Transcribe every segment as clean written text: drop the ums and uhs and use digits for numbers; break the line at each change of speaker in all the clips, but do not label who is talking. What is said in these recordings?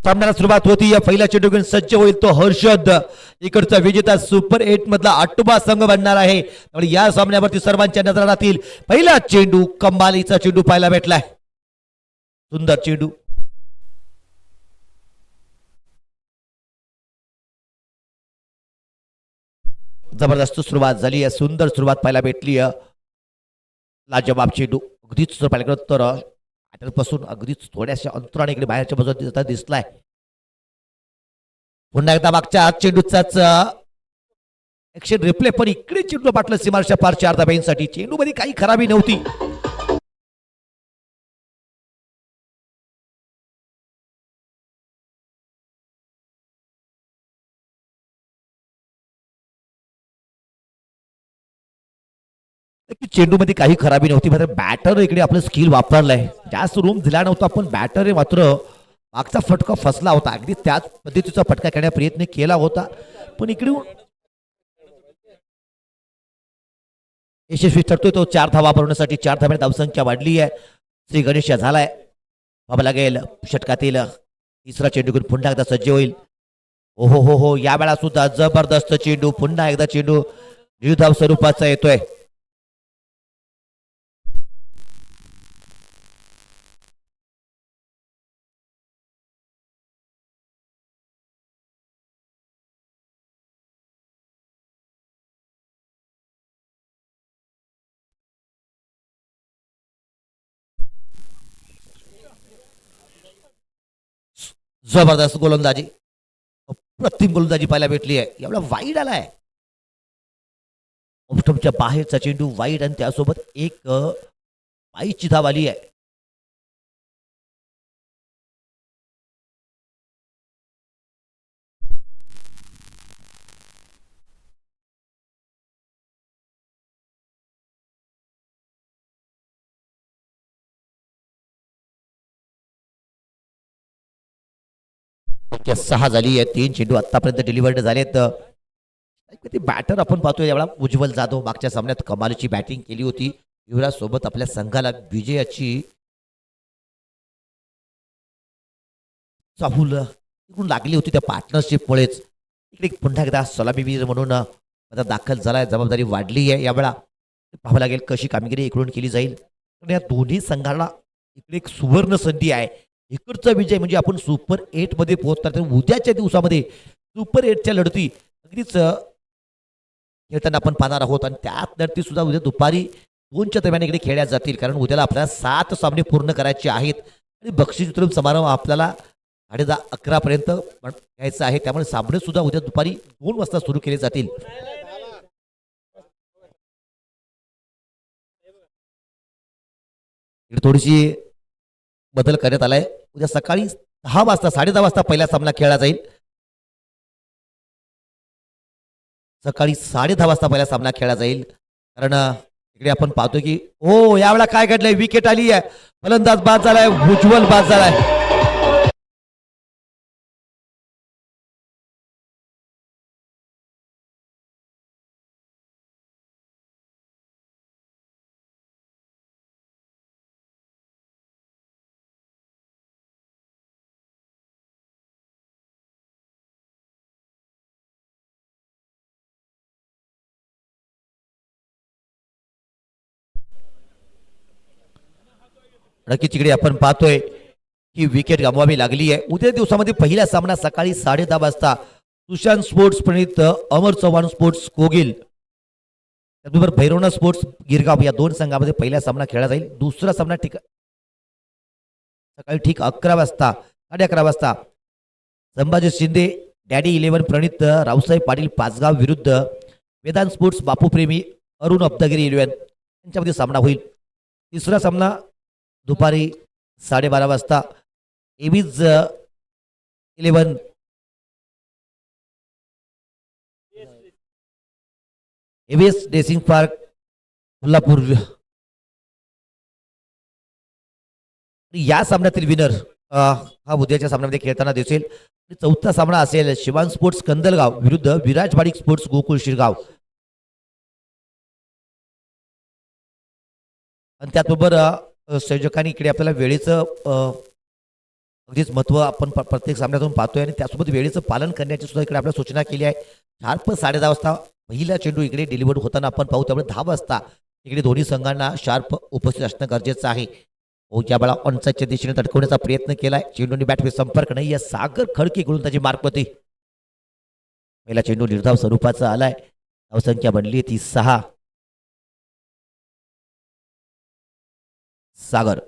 सामन्याला सुरुवात होती. या पहिल्या चेंडू घेऊन सज्ज होईल तो हर्षद. इकडचा विजेता सुपर 8 मधला आटोबा संघ बनणार आहे. त्यामुळे या सामन्यावरती सर्वांच्या नजरा राहतील. पहिला चेंडू कमालीचा चेंडू पाहायला भेटलाय. सुंदर चेंडू. जबरदस्त सुरुवात झाली आहे. सुंदर सुरुवात पाहायला भेटली आहे. लाजवाब चेंडू. अगदीच जर पाहिलं तर पासून अगदीच थोड्याशा अंतराने इकडे बाहेरच्या बाजूला दिसलाय. पुन्हा एकदा मागच्या चेंडूचाच ऍक्शन रिप्ले, पण इकडे चेंडू पाटलं सीमारेषा पार 4 धाब्यांसाठी. चेंडू मध्ये काही खराबी नव्हती. चेंडू मध्ये काही खराबी नव्हती. मात्र बॅटर इकडे आपलं स्किल वापरलंय. जास्त रूम दिला नव्हता, पण बॅटर मात्र मागचा फटका फसला होता. अगदी त्याच पद्धतीचा फटका खेळण्याचा प्रयत्न केला होता, पण इकडे यशस्वी ठरतोय तो. 4 धावा बनवण्यासाठी 4 धाब्याने धावसंख्या वाढली आहे. श्री गणेश झालाय. बाबा लागेल षटकातील तिसरा चेंडू घेऊन पुन्हा एकदा सज्ज होईल. हो हो हो, या वेळा सुद्धा जबरदस्त चेंडू. पुन्हा एकदा चेंडू निर्धाव स्वरूपाचा येतोय. जबरदस्त गोलंदाजी. अप्रतिम गोलंदाजी पाहायला भेटली आहे. एवढा वाईड आलाय. ऑफस्टंपच्या बाहेरचा चेंडू वाईड, आणि त्यासोबत एक बाईची धाव आली आहे. संख्या 6 झाली आहे. 3 चेंडू आतापर्यंत डिलिव्हर्ड झालेत. बॅटर आपण पाहतोय यावेळा उज्ज्वल जाधव. मागच्या सामन्यात कमालीची बॅटिंग केली होती. युवराज सोबत आपल्या संघाला विजयाची चाहूल लागली होती त्या पार्टनरशिपमुळेच. इकडे पुन्हा एकदा सलामीवीर म्हणून आता दाखल झालाय. जबाबदारी वाढली आहे. यावेळा पाहावं लागेल कशी कामगिरी इकडून केली जाईल. या दोन्ही संघाला इकडे एक सुवर्ण संधी आहे. इकडचा विजय म्हणजे आपण सुपर 8 मध्ये पोहोचतात. उद्याच्या दिवसामध्ये सुपर 8च्या लढती अगदीच खेळताना आपण पाहणार आहोत. आणि त्यात लढती सुद्धा उद्या दुपारी 2च्या दरम्यान इकडे खेळल्या जातील. कारण उद्याला आपल्याला 7 सामने पूर्ण करायचे आहेत. आणि बक्षीस वितरण समारंभ आपल्याला 10:30-11 पर्यंत घ्यायचा आहे. त्यामुळे सामने सुद्धा उद्या दुपारी 2 वाजता सुरू केले जातील. इकडे थोडीशी बदल करण्यात आलाय. उद्या सकाळी 10 वाजता 10:30 वाजता पहिला सामना खेळला जाईल. सकाळी 10:30 वाजता पहिला सामना खेळला जाईल. कारण इकडे आपण पाहतो की हो यावेळा काय घडलंय. विकेट आली आहे. फलंदाज बाद झालाय. उज्ज्वल बाद झालाय. नक्कीच इकडे आपण पाहतोय की विकेट गमवावी लागली आहे. उद्या दिवसामध्ये पहिला सामना सकाळी 10:30 वाजता सुशांत स्पोर्ट्स प्रणित अमर चव्हाण स्पोर्ट्स कोगिल, त्याचबरोबर भैरवनाथ स्पोर्ट्स गिरगाव या 2 संघामध्ये पहिला सामना खेळला जाईल. दुसरा सामना सकाळी ठीक 11 वाजता 11:30 वाजता संभाजी शिंदे डॅडी 11 प्रणित रावसाहेब पाटील पाचगाव विरुद्ध वेदांत स्पोर्ट्स बापूप्रेमी अरुण अब्दागिरी 11 यांच्यामध्ये सामना होईल. तिसरा सामना दुपारी 12:30 वाजता एव्हीज 11 एव्हीएस रेसिंग पार्क कोल्हापूर या सामन्यातील विनर हा उद्याच्या सामन्यामध्ये खेळताना दिसेल. चौथा सामना असेल शिवान स्पोर्ट्स कंदलगाव विरुद्ध विराजवाडी स्पोर्ट्स गोकुळ शिरगाव. आणि त्याचबरोबर संयोजकांनी इकडे आपल्याला वेळेचं अगदीच महत्व आपण प्रत्येक सामन्यातून पाहतोय आणि त्यासोबत वेळेचं पालन करण्याची सुद्धा इकडे आपल्याला सूचना केली आहे. शार्प 10:30 वाजता पहिला चेंडू इकडे डिलिव्हर्ड होताना आपण पाहू, त्यामुळे 10 वाजता इकडे दोन्ही संघांना शार्प उपस्थित असणं गरजेचं आहे. हो, या वेळा ऑनसाईडच्या दिशेने तडकवण्याचा प्रयत्न केलाय. चेंडूने बॅटवे संपर्क नाही. या सागर खडके गोलंदाजी मार्कवरती पहिला चेंडू निर्धाव स्वरूपाचा आलाय. धावसंख्या बनली ती 6. सागर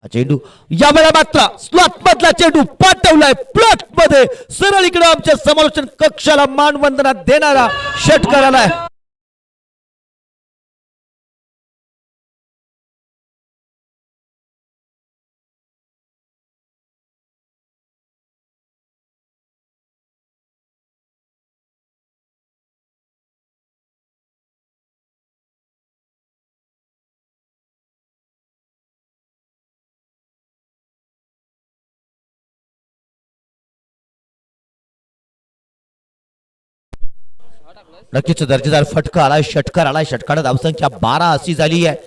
हा चेंडू या वेळा मात्र स्लॉट मधला चेंडू पाठवलाय प्लॉट मध्ये सरळ इकडे आमच्या समालोचन कक्षाला मानवंदना देणारा षटकार आलाय. नक्कीच दर्जेदार फटका आलाय, षटकार आलाय. षटकार धावसंख्या 12 अशी झाली आहे.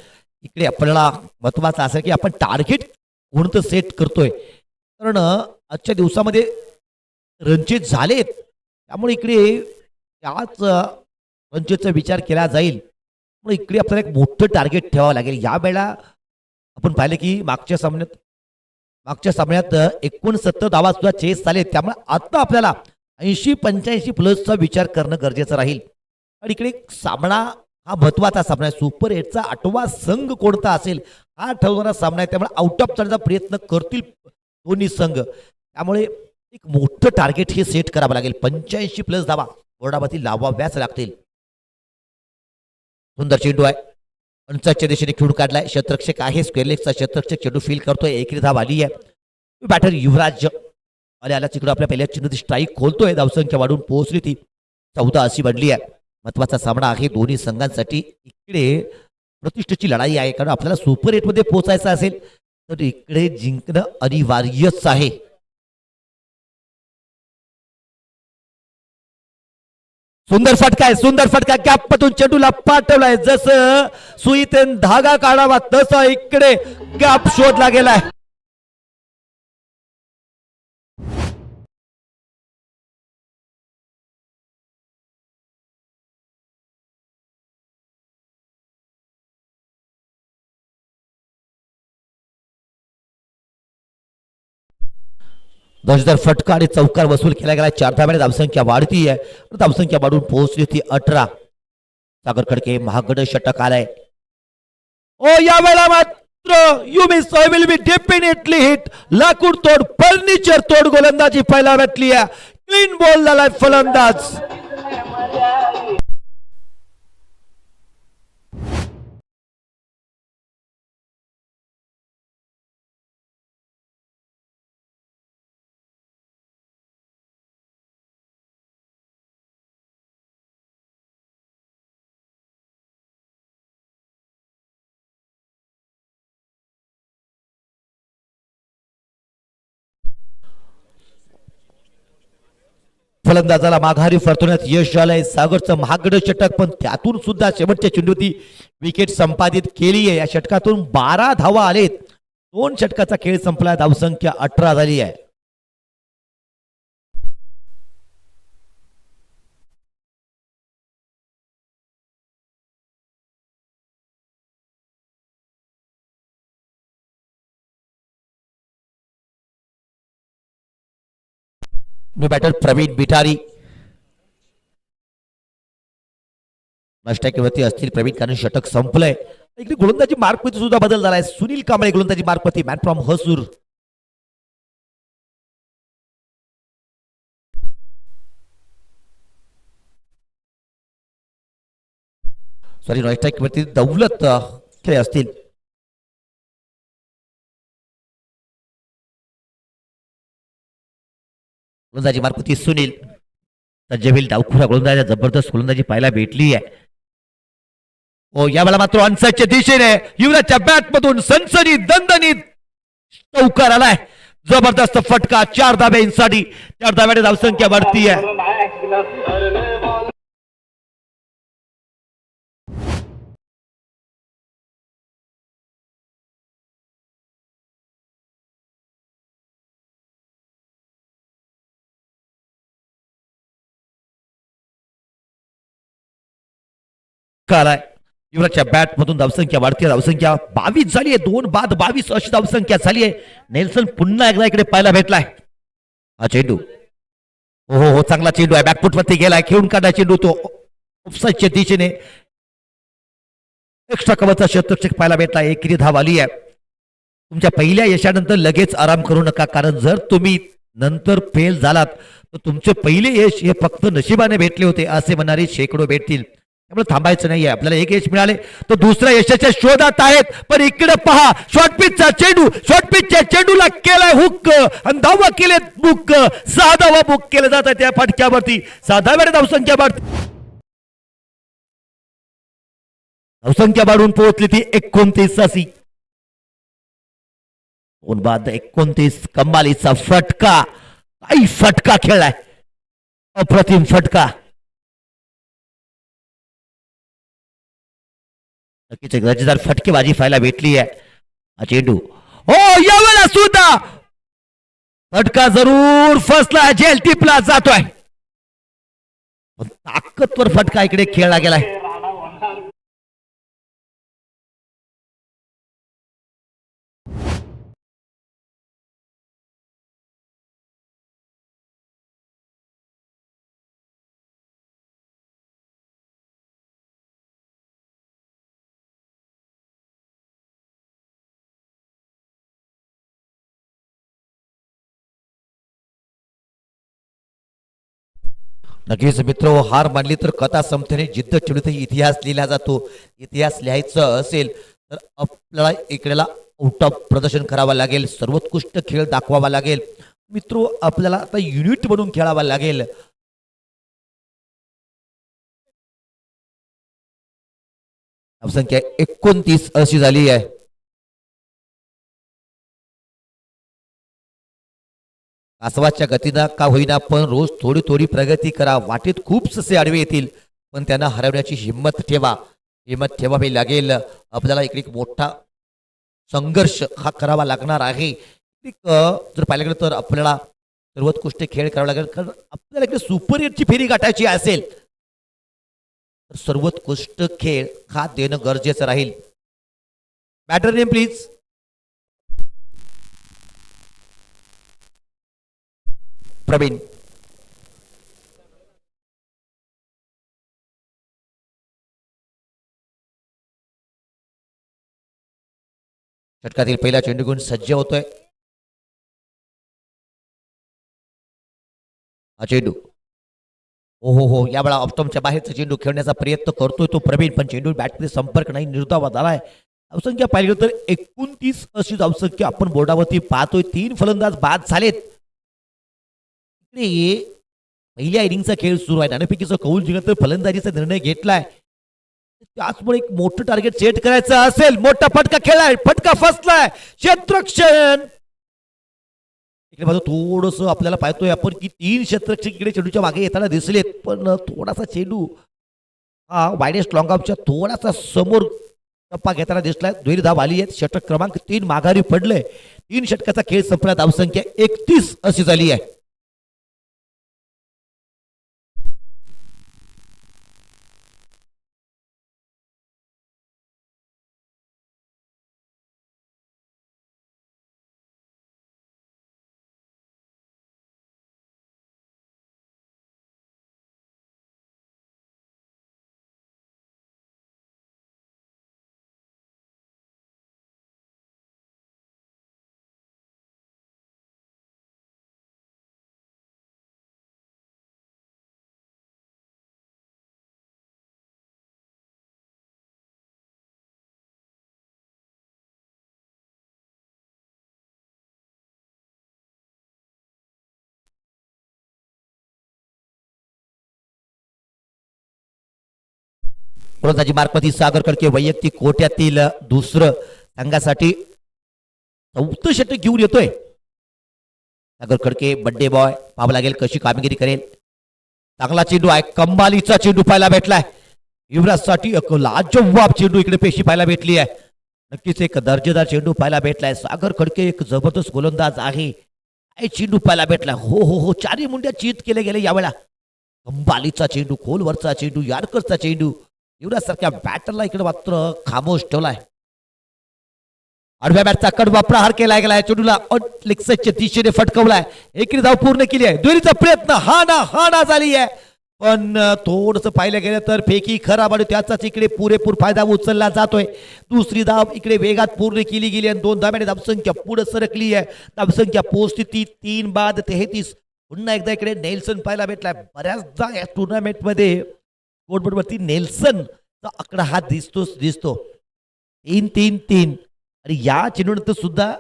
इकडे आपल्याला महत्वाचं असं की आपण टार्गेट कोणतं सेट करतोय, कारण आजच्या दिवसामध्ये रनचेज झालेत, त्यामुळे इकडे त्याच रनचेजचा विचार केला जाईल. मग इकडे आपल्याला एक मोठं टार्गेट ठेवावं लागेल. या वेळेला आपण पाहिलं की मागच्या सामन्यात 69 धावा सुद्धा चेस झाले, त्यामुळे आता आपल्याला 80-85 प्लसचा विचार करणं गरजेचं राहील. आणि इकडे सामना हा महत्वाचा सामना आहे. सुपर 8चा 8वा संघ कोणता असेल हा ठरवणारा सामना आहे, त्यामुळे आउट ऑफ चारचा प्रयत्न करतील दोन्ही संघ. त्यामुळे एक मोठं टार्गेट हे सेट करावं लागेल. 85 प्लस धावा बोर्डावरती लावाव्याच लागतील. सुंदर चेंडू आहे, अंचाच्या दिशेने खेळून काढलाय. शतरक्षक आहे, स्क्वेअरलेगचा शतरक्षक चेंडू फील करतोय. एकरी धाव आली आहे. बॅटर युवराज आला तिकडे आपल्या पहिल्या चिन्ह स्ट्राईक खोलतोय. धावसंख्या वाढून पोहोचली ती 14 अशी बनली आहे. महत्वाचा सामना आहे दोन्ही संघांसाठी. इकडे प्रतिष्ठेची लढाई आहे, कारण आपल्याला सुपर 8 मध्ये पोहोचायचं असेल तर इकडे जिंकणं अनिवार्यच आहे. सुंदर फटका आहे, सुंदर फटका. गॅपमधून चेंडूला पाठवलाय. जसं सुईतेन धागा काढावा तसा इकडे गॅप शोधला गेलाय. दर्जेदार फटका आणि चौकार वसूल केला गेला. 4 धाब्याने धावसंख्या वाढती आहे. धावसंख्या वाढून पोहोचली ती 18. सागर खडके महागड षटक आलाय. ओ या वेळेला मात्र you miss I will be definitely hit. लाकूड तोड फर्निचर तोड गोलंदाजी पहिला भेटली आहे. क्लीन बॉल झालाय फलंदाज. फलंदाजाला माघारी परतवण्यात यश झालंय. सागरचं महागड षटक, पण त्यातून सुद्धा शेवटच्या चेंडूती विकेट संपादित केली आहे. या षटकातून 12 धावा आलेत. 2 षटकाचा खेळ संपला. धावसंख्या 18 झाली आहे. बॅटर प्रवीण बिठारी नष्टाकीवरती असतील. प्रवीण कारण षटक संपलंय. इकडे गोलंदाजी मार्कमध्ये सुद्धा बदल झालाय. सुनील कांबळे गोलंदाजी मार्कवरती, मॅन फ्रॉम हसूर. सॉरी, नॉस्ट्राईकवरती दौलत खेळ असतील. गोलंदाजी मार्फती सुनील. तज्जवील डावखुरा गोलंदाजी जबरदस्त गोलंदाजी पाहायला भेटली आहे. ओ यावेळेला मात्र ऑनसाईडच्या दिशेने युवराजच्या बॅट मधून सनसनी दणदणीत चौकार आलाय. जबरदस्त फटका. 4 धाब्यांसाठी 4 धाब्याने धावसंख्या वाढती आहे. फटका आलाय. युवराजच्या बॅट मधून धावसंख्या वाढते. धावसंख्या 22 झाली आहे. 2 बाद 22 अशी धावसंख्या झाली आहे. नेल्सन पुन्हा एकदा इकडे पाहायला भेटलाय. हा चेंडू हो हो हो चांगला चेंडू आहे. बॅकफुट वरती गेलाय. खेळून काढाय चेंडू तो ऑफसाईडच्या दिशेने. एक्स्ट्रा कव्हरचा शतक पाहायला भेटला. एकेरी धाव आली आहे. तुमच्या पहिल्या यशानंतर लगेच आराम करू नका, कारण जर तुम्ही नंतर फेल झालात तर तुमचे पहिले यश हे फक्त नशिबाने भेटले होते असे म्हणणारे शेकडो भेटतील. त्यामुळे थांबायचं नाहीये. आपल्याला एक यश मिळाले तर दुसऱ्या यशाच्या शोधात आहेत. पण इकडे पहा, शॉर्ट पिचचा चेंडू, शॉर्ट पिचच्या चेंडूला केलाय हुक आणि धावा केले बुक. 6 धावा बुक केले जात आहे त्या फटक्यावरती. 6 धाव्याने धावसंख्या वाढते. धावसंख्या वाढून पोहोचली ती 29 अशी. 2 बाद 29. कमालीचा फटका. काही फटका खेळलाय. अप्रतिम फटका. नक्कीच एक दर्जेदार फटकेबाजी पाहायला भेटली आहे. हा चेंडू हो यावेळेला सुद्धा फटका जरूर फसला. जेल टिपला जातोय. ताकदवर फटका इकडे खेळला गेलाय. नक्कीच मित्र, हार मानली तर कथा संपते. जिद्द ठेवली इतिहास लिहिला जातो. इतिहास लिहायचं असेल तर आपल्याला इकडेला आउट ऑफ प्रदर्शन करावं लागेल. सर्वोत्कृष्ट खेळ दाखवावा लागेल. मित्र, आपल्याला आता युनिट बनून खेळावा लागेल. संख्या 29 अशी झाली आहे. कासवाच्या गतीनं का होईना पण रोज थोडी थोडी प्रगती करा. वाटेत खूप ससे आडवे येतील पण त्यांना हरवण्याची हिंमत ठेवा. हिंमत ठेवावी लागेल. आपल्याला इकडे एक मोठा संघर्ष हा करावा लागणार आहे. जर पाहिलं गेलं तर आपल्याला सर्वोत्कृष्ट खेळ करावा लागेल. कारण आपल्याला इकडे सुपर 8ची फेरी गाठायची असेल तर सर्वोत्कृष्ट खेळ हा देणं गरजेचं राहील. Batter name please. प्रवीण. षटकातील पहिला चेंडू घेऊन सज्ज होतोय. हा चेंडू हो हो हो या वेळा ऑप्टॉमच्या बाहेरचा चेंडू खेळण्याचा प्रयत्न करतोय तो प्रवीण, पण चेंडू बॅटमध्ये संपर्क नाही. निर्धाव झालाय. धावसंख्या पाहिली तर 29 अशी धावसंख्या आपण बोर्डावरती पाहतोय. 3 फलंदाज बाद झालेत. पहिल्या इनिंगचा खेळ सुरू आहे. नाणेफेकीचा कौल जिंकत फलंदाजीचा निर्णय घेतलाय. त्याचमुळे एक मोठं टार्गेट सेट करायचं असेल. मोठा फटका खेळलाय. फटका फसलाय. क्षेत्ररक्षण इकडे माझं थोडस आपल्याला पाहतोय आपण की 3 क्षेत्ररक्षक इकडे चेंडूच्या मागे येताना दिसलेत. पण थोडासा चेंडू हा वायडेस्ट लॉंग ऑफच्या थोडासा समोर टप्पा घेताना दिसलाय. दुहेरी धाव आली आहे. षटक क्रमांक 3 माघारी पडलंय. 3 षटकाचा खेळ संपला. धावसंख्या 31 अशी झाली आहे. गोलंदाजी मार्फत सागर खडके वैयक्तिक कोट्यातील दुसरं संघासाठी 4थं षटक घेऊन येतोय. सागर खडके बड्डे बॉय पाहावं लागेल कशी कामगिरी करेल. चांगला चेंडू आहे. कमालीचा चेंडू पाहायला भेटलाय. युवराजसाठी एक लाजवाब चेंडू इकडे पेशी पाहायला भेटली आहे. नक्कीच एक दर्जेदार चेंडू पाहायला भेटलाय. सागर खडके एक जबरदस्त गोलंदाज आहे. चेंडू पाहायला भेटला. हो हो हो 4 मुंड्या चीत केले गेले यावेळा. कमालीचा चेंडू, खोलवरचा चेंडू, यार्करचा चेंडू. युवराजसारख्या बॅटरला इकडे मात्र खामोश ठेवलाय. आडव्या बॅटचा कडवा प्रहार केलाय गेलाय. चेंडूला लेगसाईडच्या दिशेने फटकवलाय. एकेरी धाव पूर्ण केली आहे. दुहेरीचा प्रयत्न हा ना झाली आहे. पण थोडस पाहिलं गेलं तर फेकी खराब आणि त्याचाच इकडे पुरेपूर फायदा उचलला जातोय. दुसरी धाव इकडे वेगात पूर्ण केली गेली आणि 2 धाब्याने धावसंख्या पुढे सरकली आहे. धावसंख्या पोहोचली ती 3 बाद 33. पुन्हा एकदा इकडे नेल्सन पाहायला भेटलाय. बऱ्याचदा या टुर्नामेंटमध्ये बोर्डवरती नेल्सनचा आकडा हा दिसतो 3-3-3. आणि या चेंडूनंतर सुद्धा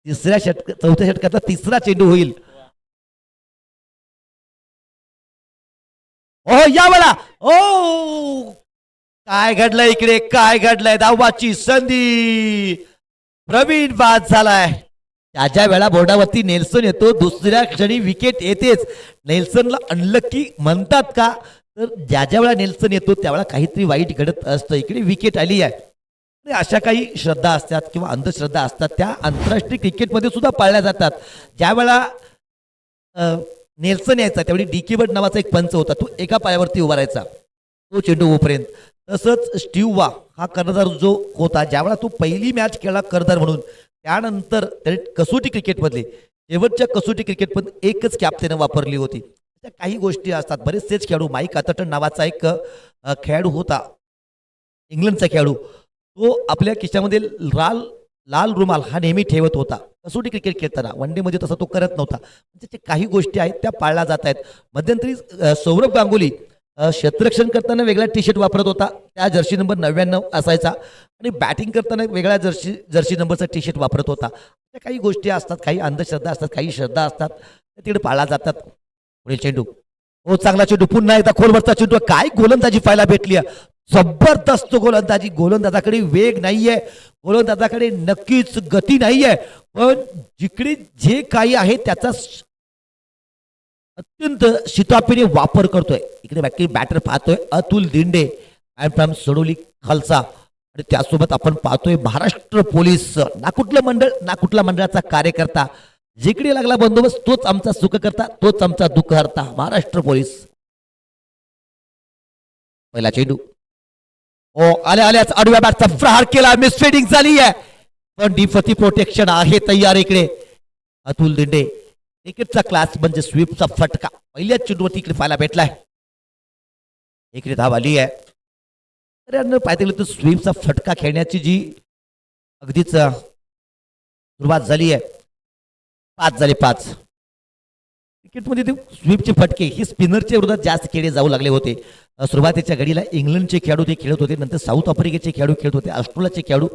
चौथ्या षटकातला तिसरा चेंडू होईल. ओ या वेळा ओ काय घडलंय इकडे, काय घडलंय. धावाची संधी. प्रवीण बाद झालाय. त्याच्या वेळा बोर्डावरती नेल्सन येतो, दुसऱ्या क्षणी विकेट येतेच. नेल्सनला अनलकी म्हणतात का, तर ज्या वेळा नेल्सन येतो त्यावेळा काहीतरी वाईट घडत असतं. इकडे विकेट आली आहे. अशा काही श्रद्धा असतात किंवा अंधश्रद्धा असतात, त्या आंतरराष्ट्रीय क्रिकेटमध्ये सुद्धा पाळल्या जातात. ज्या वेळा नेल्सन यायचा त्यावेळी डी बट नावाचा एक पंच होता. तो एका पायावरती उभा राहायचा तो चेंडू होईपर्यंत. तसंच स्टीव्ह वा हा कर्णधार जो होता, ज्यावेळा तो पहिली मॅच खेळला कर्णधार म्हणून, त्यानंतर त्याने कसोटी क्रिकेटमधले शेवटच्या कसोटी क्रिकेटमध्ये एकच कॅप त्यानं वापरली होती. त्या काही गोष्टी असतात. बरेचसेच खेळाडू, माईक आतर्टन नावाचा एक खेळाडू होता, इंग्लंडचा खेळाडू, तो आपल्या खिशामध्ये लाल रुमाल हा नेहमी ठेवत होता कसोटी क्रिकेट खेळताना. वन डे मध्ये तसा तो करत नव्हता. म्हणजे काही गोष्टी आहेत त्या पाळल्या जात आहेत. मध्यंतरी सौरभ गांगुली क्षेत्ररक्षण करताना वेगळा टी शर्ट वापरत होता, त्या जर्सी नंबर 99 असायचा. आणि बॅटिंग करताना वेगळ्या जर्सी नंबरचा टी शर्ट वापरत होता. त्या काही गोष्टी असतात, काही अंधश्रद्धा असतात, काही श्रद्धा असतात, तिकडे पाळल्या जातात. पुढील चेंडू, हो चांगला चेंडू, पुन्हा एकदा खोलवरचा चेंडू. काय गोलंदाजी पाहायला भेटली. जबरदस्त गोलंदाजी. गोलंदाजाकडे वेग नाहीये, गोलंदाजाकडे नक्कीच गती नाहीये, पण जिकडे जे काही आहे त्याचा अत्यंत शितापीने वापर करतोय. इकडे बॅटर पाहतोय अतुल दिंडे अँड फ्रॉम सडोली खालसा. आणि त्यासोबत आपण पाहतोय महाराष्ट्र पोलीस. ना कुठलं मंडळ ना कुठला मंडळाचा कार्यकर्ता, जिकडे लागला बंदोबस्त तोच आमचा सुख करता, तोच आमचा दुःख हरता. महाराष्ट्र पोलीस. पहिला चेंडू, हो आल्याच आडव्या बॅटचा प्रहार केला. मिसफिल्डिंग झाली आहे, पण डीपती प्रोटेक्शन आहे तयार. इकडे अतुल दिंडे. क्रिकेटचा क्लास म्हणजे स्वीपचा फटका पहिल्याच चेंडूवरती इकडे पाहायला भेटलाय. इकडे धाव आली आहे. तर पाहिजे तर स्वीपचा फटका खेळण्याची जी अगदीच सुरुवात झाली आहे. 5 झाले 5. क्रिकेटमध्ये ते स्वीपचे फटके हे स्पिनरच्या विरोधात जास्त खेळले जाऊ लागले होते. सुरुवातीच्या घडीला इंग्लंडचे खेळाडू ते खेळत होते, नंतर साऊथ आफ्रिकेचे खेळाडू खेळत होते, ऑस्ट्रेलियाचे खेळाडू.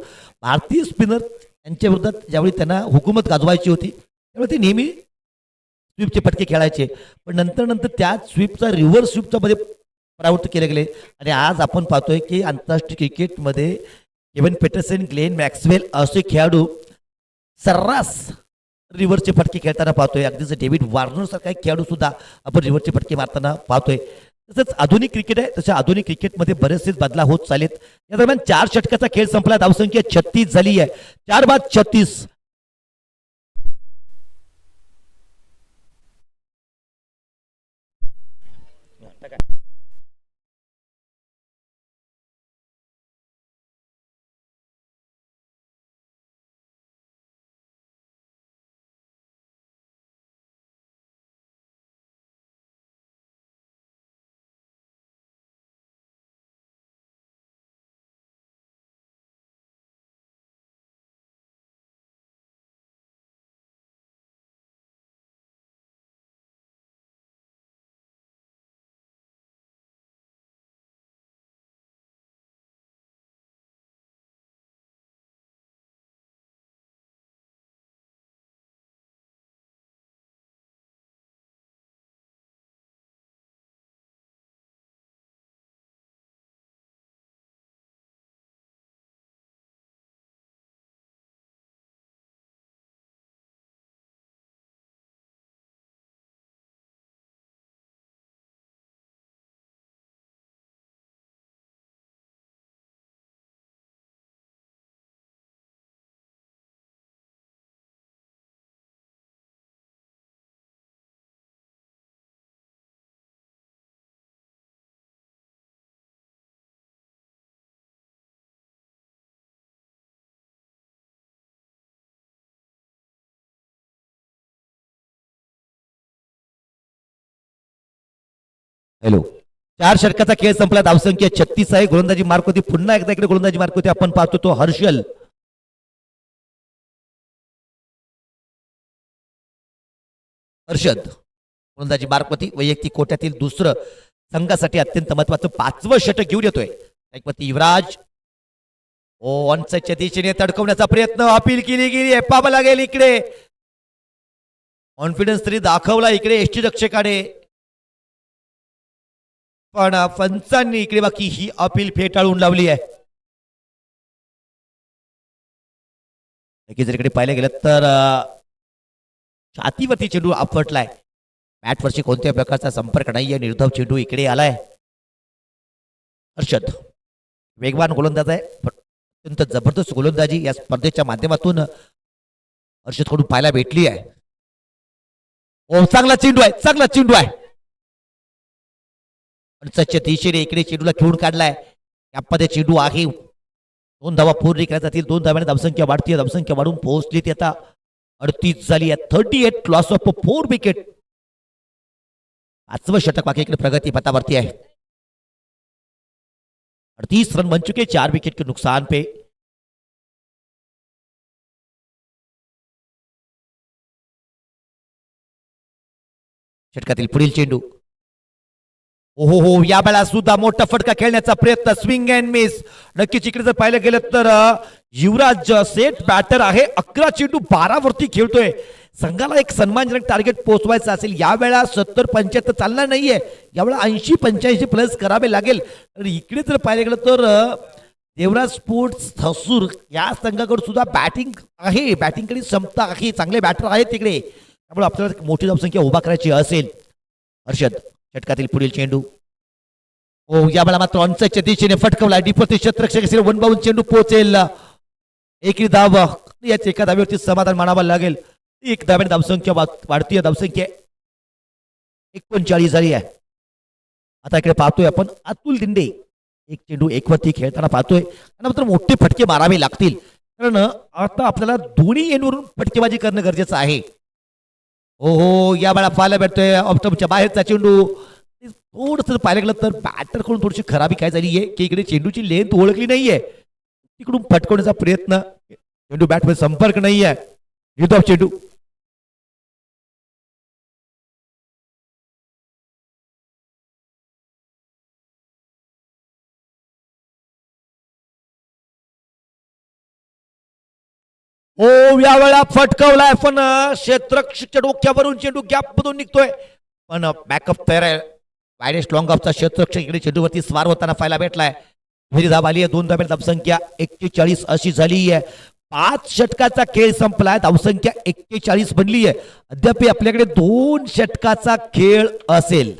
भारतीय स्पिनर यांच्या विरोधात ज्यावेळी त्यांना हुकूमत गाजवायची होती त्यावेळी ते नेहमी स्वीपचे फटके खेळायचे. पण नंतर त्याच स्वीपचा रिव्हर्स स्वीपचा मध्ये परावृत्त केले गेले. आणि आज आपण पाहतोय की आंतरराष्ट्रीय क्रिकेटमध्ये केव्हिन पीटरसन, ग्लेन मॅक्सवेल असे खेळाडू सर्रास रिव्हर्सचे फटके खेळताना पाहतोय. अगदीच डेव्हिड वॉर्नर सारखा एक खेळाडू सुद्धा आपण रिव्हर्सचे फटके मारताना पाहतोय. तसंच आधुनिक क्रिकेट आहे, तसं आधुनिक क्रिकेटमध्ये बरेचसे बदलाव होत चालेत. या दरम्यान 4 षटकाचा खेळ संपला. धावसंख्या 36 झाली आहे. 4 बाद 36. हॅलो, 4 षटकाचा खेळ संपला. धावसंख्या 36 आहे. गोलंदाजी मार्क होती. पुन्हा एकदा इकडे गोलंदाजी मार्क होती. आपण पाहतो तो हर्षल. हर्षद गोलंदाजी मार्क होती. वैयक्तिक कोट्यातील दुसरं संघासाठी अत्यंत महत्वाचं 5वं षटक घेऊन येतोय. एकपती युवराज ऑनसाइडच्या दिशेने तडकवण्याचा प्रयत्न. अपील केली गेली आहे. पाबा लागेल इकडे. कॉन्फिडन्स तरी दाखवला इकडे एसटी रक्षकाने, पण पंचांनी इकडे बाकी ही अपील फेटाळून लावली आहे. जर इकडे पाहिलं गेलं तर छातीवरती चेंडू आपटलाय. बॅटवरची कोणत्याही प्रकारचा संपर्क नाहीये. निर्धाव चेंडू इकडे आलाय. हर्षद वेगवान गोलंदाज आहे. अत्यंत जबरदस्त गोलंदाजी या स्पर्धेच्या माध्यमातून हर्षद कडून पाहायला भेटली आहे. ओ चांगला चेंडू आहे. चांगला चेंडू आहे. पंचाच्या दिशेने इकडे चेंडूला खेळून काढलाय. यामध्ये चेंडू आहे. 2 धावा पूर्ण केल्या जातील. 2 धाव्याने धावसंख्या वाढती. धावसंख्या वाढून पोहोचली ती आता 38 झाली आहे. 38 लॉस ऑफ 4 विकेट. 5वं षटक बाकी इकडे प्रगती पथावरती आहे. 38 रन बन चुके 4 विकेट के नुकसान पे. षटकातील पुढील चेंडू. ओहो हो, या वेळा सुद्धा मोठा फटका खेळण्याचा प्रयत्न. Swing and miss. नक्कीच इकडे जर पाहिलं गेलं तर युवराज सेट बॅटर आहे. 11 चेंडू 12 वरती खेळतोय. संघाला एक सन्मानजनक टार्गेट पोहोचवायचं असेल यावेळा 70-75 चालणार नाहीये. यावेळा 80-85 प्लस करावे लागेल. इकडे जर पाहिलं गेलं तर देवराज स्पोर्ट्स थसूर या संघाकडे सुद्धा बॅटिंग आहे. बॅटिंगकडे क्षमता आहे. चांगले बॅटर आहेत तिकडे. त्यामुळे आपल्याला मोठी धावसंख्या उभा करायची असेल. हर्षद षटकातील पुढील चेंडू. ओ यावेळा मात्र ऑनसाइडच्या दिशेने फटकवला. डीपवरती क्षेत्ररक्षक असेल. 1 बाउंड चेंडू पोहोचेल. एकही धाव. याच एका धावेवरती समाधान मानावं लागेल. 1 धाव्याने धावसंख्या वाढतीय. धावसंख्या 39 झाली आहे. आता इकडे पाहतोय आपण अतुल दिंडे. 1 चेंडू 1 वरती खेळताना पाहतोय. आणि मात्र मोठे फटके मारावे लागतील. कारण आता आपल्याला दोन्ही एंडवरून फटकेबाजी करणं गरजेचं आहे. हो या वेळा पाहायला भेटतोय ऑप्टमच्या बाहेरचा चेंडू. थोडंसं पाहायला गेलं तर बॅटर कडून थोडीशी खराबी काय झाली आहे की इकडे चेंडूची लेंथ ओळखली नाहीये. तिकडून फटकवण्याचा प्रयत्न. चेंडू बॅटमध्ये संपर्क नाहीये. युद्ध चेंडू. हो यावेळा फटकवलाय पण क्षेत्ररक्षकच्या डोक्यावरून चेंडू गॅप मधून निघतोय. पण बॅकअप तयार आहे. वायडेस्ट लॉंग ऑफचा क्षेत्ररक्षक इकडे चेंडूवरती स्वार होताना पाहायला भेटलाय. पहिली धाव आली आहे. 2 धाब्याची धावसंख्या 41 अशी झाली आहे. 5 षटकाचा खेळ संपलाय. धावसंख्या 41 बनली आहे. अद्याप आपल्याकडे 2 षटकाचा खेळ असेल.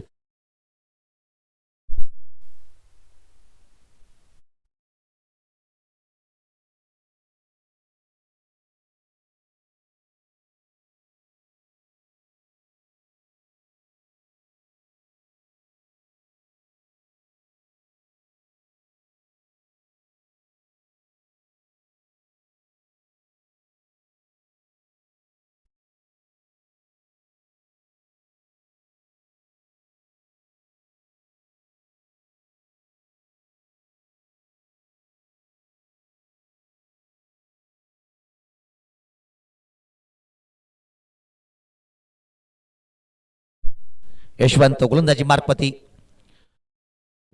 यशवंत गोलंदाजी मार्फती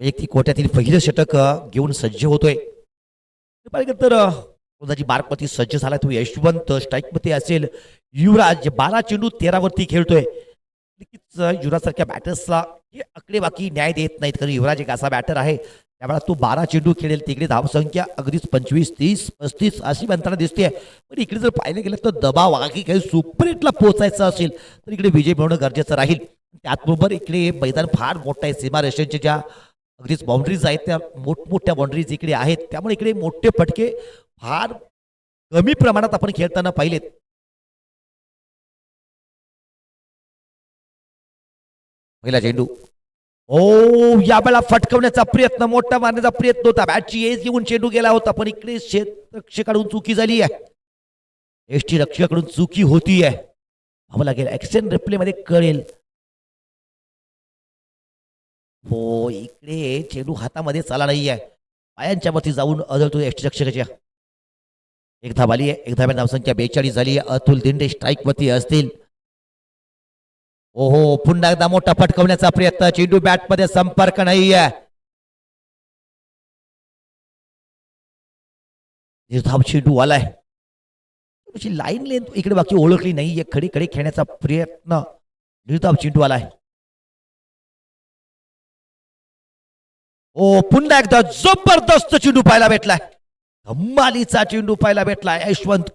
वैयक्तिक कोट्यातील पहिलं षटक घेऊन सज्ज होतोय. तर गोलंदाजी मार्फती सज्ज झाला तो यशवंत. स्ट्राईक मध्ये असेल युवराज. 12 चेंडू 13 वरती खेळतोय. युवराज सारख्या बॅटर्सला आकडे बाकी न्याय देत नाहीत. कारण युवराज एक असा बॅटर आहे त्यावेळा तो 12 चेंडू खेळेल. तिकडे धावसंख्या अगदीच 25, 30, 35 अशी बनताना दिसते. पण इकडे जर पाहिलं गेलं तर दबाव आहे काही सुपर हिटला पोहोचायचं असेल तर इकडे विजय मिळवणं गरजेचं राहील. त्याचबरोबर इकडे मैदान फार मोठं आहे. सीमा रेषेच्या ज्या अगदीच बाउंड्रीज आहेत त्या मोठमोठ्या बाउंड्रीज इकडे आहेत. त्यामुळे इकडे मोठे फटके फार कमी प्रमाणात आपण खेळताना पाहिलेत. पहिला चेंडू. ओ यावेळा फटकवण्याचा प्रयत्न. मोठा मारण्याचा प्रयत्न होता. बॅटची एज घेऊन चेंडू गेला होता. पण इकडे क्षेत्ररक्षकाकडून चुकी झाली आहे. एसटी रक्षकाकडून चुकी होती आहे. पाहावं लागेल. ऍक्शन रिप्ले मध्ये कळेल. हो, इकडे चेंडू हातामध्ये चाला नाहीये, पायांच्या वरती जाऊन आदळतो यष्टिरक्षकाच्या. एक धाव आली आहे, एक धाव धावसंख्या 42 झाली आहे. अतुल दिंडे स्ट्राईक वरती असतील. ओहो, पुन्हा एकदा मोठा फटकवण्याचा प्रयत्न, चेंडू बॅट मध्ये संपर्क नाहीये. धाव चेंडू आलाय, लाईन लेंथ इकडे बाकी ओळखली नाहीये, खडी खडी खेळण्याचा प्रयत्न, निर्धाव चेंडू आलाय. ओ, पुन्हा एकदा जबरदस्त चेंडू पाहायला भेटलाय, धम्मालीचा चेंडू पाहायला भेटलाय. यशवंत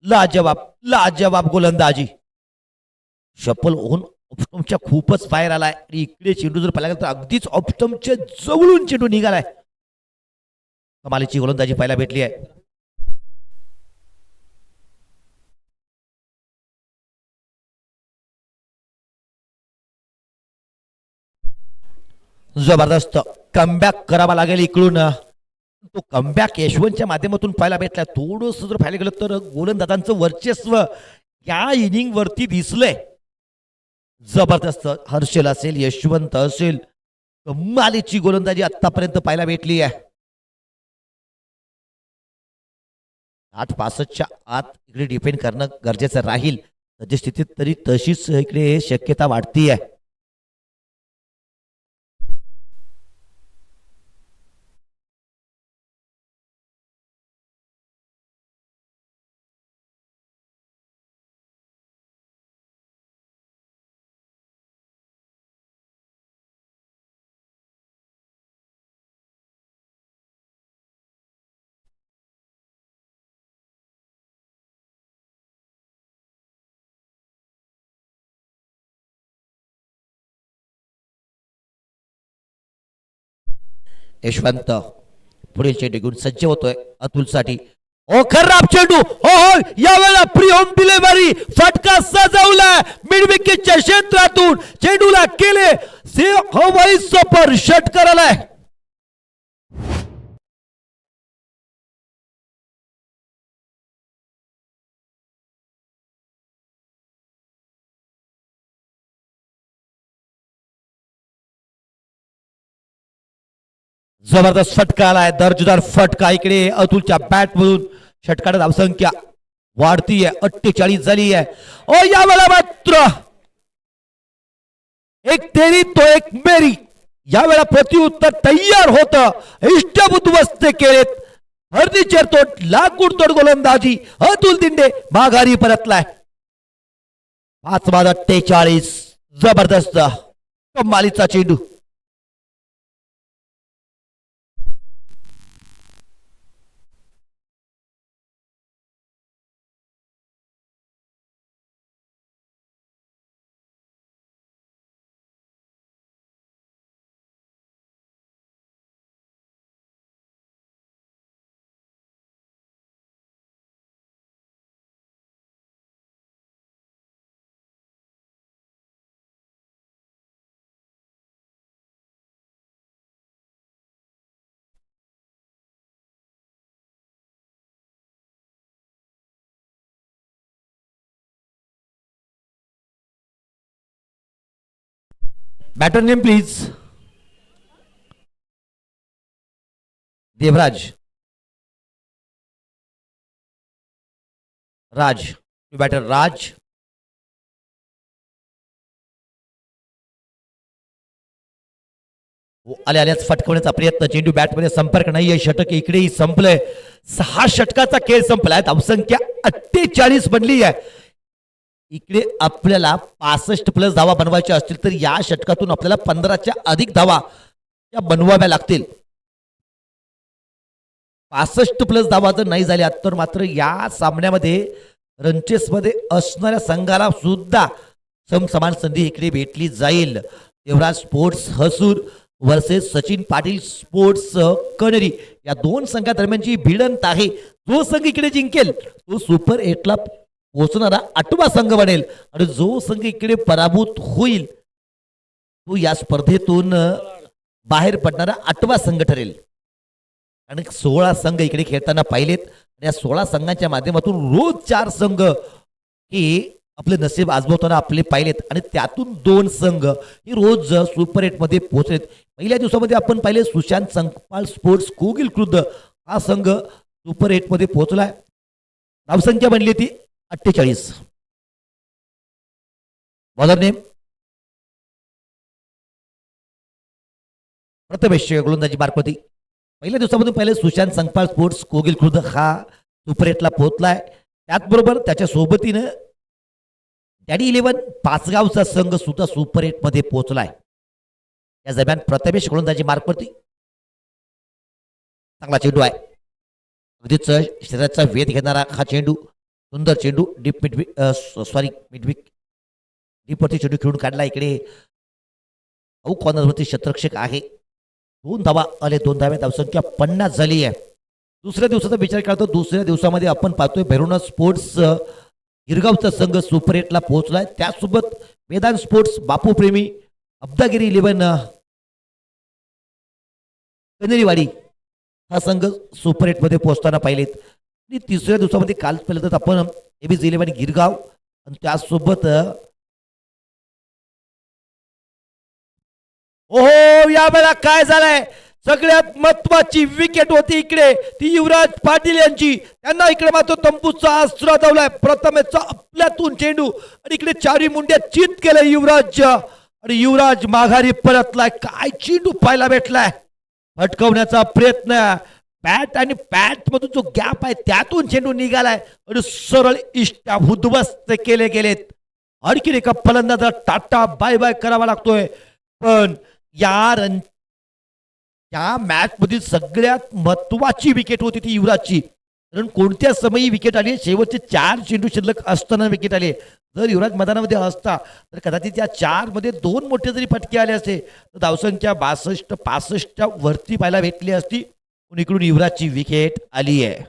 लाजवाब लाजवाब गोलंदाजी, शपल होऊन ऑप्स्टमच्या खूपच बाहेर आलाय. आणि इकडे चेंडू जर पाहिला गेला तर अगदीच ऑप्स्टमच्या जवळून चेंडू निघालाय. कमालीची गोलंदाजी पाहायला भेटली आहे. जबरदस्त कमबॅक करावा लागेल इकडून. तो कमबॅक यशवंतच्या माध्यमातून पाहायला भेटला. थोडस जर पाहायला गेलं तर गोलंदाजांचं वर्चस्व या इनिंग वरती दिसलंय. जबरदस्त, हर्षल असेल, यशवंत असेल, कमालीची गोलंदाजी आतापर्यंत पाहायला भेटली आहे. 8-65च्या आत इकडे डिफेंड करणं गरजेचं राहील. सध्या स्थितीत तरी तशीच इकडे शक्यता वाढती आहे. यशवंत पुढील चेंडू घेऊन सज्ज होतोय अतुलसाठी. ओ, खराब चेंडू, हो हो, यावेळेला प्री होम डिलिव्हरी, फटका सजवलाय मिड विकेटच्या क्षेत्रातून, चेंडूला केले हवाई सफर, षटकार आलाय. जबरदस्त फटका आलाय, दर्जेदार फटका इकडे अतुलच्या बॅट मधून. षटकार धावसंख्या वाढतीये, 48 झाली आहे. ओ, यावेळेला मात्र एक तेरी तो एक मेरी, यावेळेला प्रतिउत्तर तयार होतं. इष्टबुद्ध केलेत, फर्निचर तोड, लाकूड तोड गोलंदाजी, अतुल दिंडे माघारी परतलाय. 5-48, जबरदस्त कमालीचा चेंडू. Batter name please. Devraj Raj, batter Raj. आले आल्याच फटकवण्याचा प्रयत्न, चेंडू बॅटमध्ये संपर्क नाहीये. षटक इकडेही संपलंय. 6 षटकाचा खेळ संपलाय, धावसंख्या 48 बनली आहे. इकडे आपल्याला 65 प्लस धावा बनवायच्या असतील तर या षटकातून आपल्याला 15च्या अधिक धावा या बनवाव्या लागतील. 65 प्लस धावा जर नाही झाल्या तर मात्र या सामन्यामध्ये रनचेसमध्ये असणाऱ्या संघाला सुद्धा समसमान संधी इकडे भेटली जाईल. Devraj sports Hasur versus Sachin Patil sports Kaneri या दोन संघादरम्यानची भिडंत आहे. जो संघ इकडे जिंकेल तो सुपर 8ला पोहोचणारा 8वा संघ बनेल आणि जो संघ इकडे पराभूत होईल तो या स्पर्धेतून बाहेर पडणारा 8वा संघ ठरेल. आणि 16 संघ इकडे खेळताना पाहिलेत. या 16 संघांच्या माध्यमातून रोज 4 संघ हे आपले नसीब आजमावताना आपले पाहिलेत आणि त्यातून दोन संघ हे रोज सुपर एटमध्ये पोहोचलेत. पहिल्या दिवसामध्ये आपण पाहिले सुशांत संकपाळ स्पोर्ट्स कोगिल खुर्द हा संघ सुपर एटमध्ये पोहोचलाय. धावसंख्या बनली ती 48. बॉलर नेम प्रथमेश गोलंदाजी मार्फती. पहिल्या दिवसामधून पहिले सुशांत संकपाळ स्पोर्ट्स कोगिल खुर्द हा सुपर एटला पोहोचलाय. त्याचबरोबर त्याच्या सोबतीनं डॅडी 11 पाचगावचा संघ सुद्धा सुपर एटमध्ये पोहोचलाय. या दरम्यान प्रथमेश गोलंदाजी मार्फती चांगला चेंडू आहे. अगदीच शरीराचा वेध घेणारा हा चेंडू, सुंदर चेंडू डीप मिडविक मिडविक डीपवरती चेंडू खेळून काढला. इकडे कॉर्नरवरती क्षेत्ररक्षक आहे. 2 धावा आले, 2 धावे, धावसंख्या 50 झाली आहे. दुसऱ्या दिवसाचा विचार करतो. दुसऱ्या दिवसामध्ये आपण पाहतोय भैरवनाथ स्पोर्ट्स गिरगावचा संघ सुपर एटला पोहोचलाय. त्यासोबत मैदान स्पोर्ट्स बापू प्रेमी अब्दागिरी 11 कनेरीवाडी हा संघ सुपर एटमध्ये पोहोचताना पाहिलेत. आणि तिसऱ्या दिवसामध्ये काल पाहिलं तर आपण एबीज 11 गिरगाव आणि त्यासोबत ओहो यावेळेला काय झालंय, सगळ्यात महत्वाची विकेट होती इकडे ती युवराज पाटील यांची. त्यांना इकडे मात्र तंबूचा आसरा दावलाय. प्रथमेशचा आपल्यातून चेंडू आणि इकडे चारी मुंड्या चित केलं युवराज आणि युवराज माघारी परतलाय. काय चेंडू पाहायला भेटलाय. फटकवण्याचा प्रयत्न, बॅट आणि बॅट मधून जो गॅप आहे त्यातून चेंडू निघालाय आणि सरळ इष्टा उद्ध्वस्त केले गेलेत. आणखीन एका फलंदाजाला टाटा बाय बाय करावा लागतोय. पण या मॅच मधील सगळ्यात महत्वाची विकेट होती ती युवराजची. कारण कोणत्या समयी विकेट आली, शेवटचे 4 चेंडू शिल्लक असताना विकेट आले. जर युवराज मैदानामध्ये असता तर कदाचित या 4 मध्ये 2 मोठे जरी फटके आले असते तर धावसंख्या 62-65 वरती पाहायला भेटली असती. पण इकडून युवराजची विकेट आली आहे.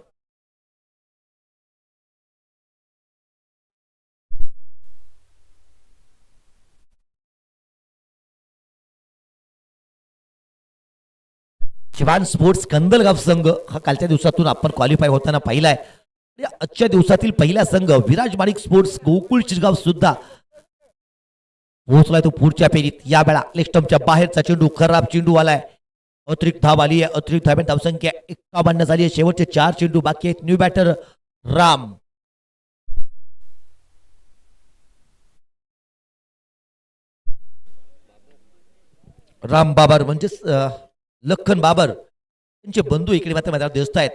शिवान स्पोर्ट्स कंदलगाव संघ हा कालच्या दिवसातून आपण क्वालिफाय होताना पाहिलाय. आजच्या दिवसातील पहिला संघ विराज माणिक स्पोर्ट्स गोकुळ चिरगाव सुद्धा पोहोचलाय तो पुढच्या फेरीत. या वेळा लेस्टमच्या बाहेरचा चेंडू, खराब चेंडू आलाय. अतिरिक्त धाव आली आहे. अतिरिक्त धाव धावसंख्या 51 झाली आहे. शेवटचे 4 चेंडू बाकी आहेत. न्यू बॅटर राम बाबर म्हणजेच लखन बाबर त्यांचे बंधू इकडे मात्र मैदानात दिसत आहेत.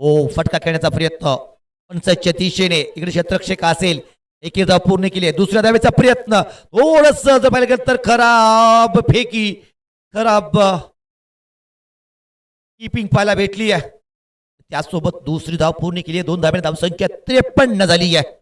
ओ फटका खेळण्याचा प्रयत्न 59च्या दिशेने इकडे क्षेत्ररक्षक असेल. एक धाव पूर्ण केली आहे. दुसऱ्या धावेचा प्रयत्न थोडस जर पाहिलं गेलं तर खराब फेकी, खराब कीपिंग पाहायला भेटली आहे. त्यासोबत दुसरी धाव पूर्ण केली आहे. 2 धावे, धावसंख्या 53 झाली आहे.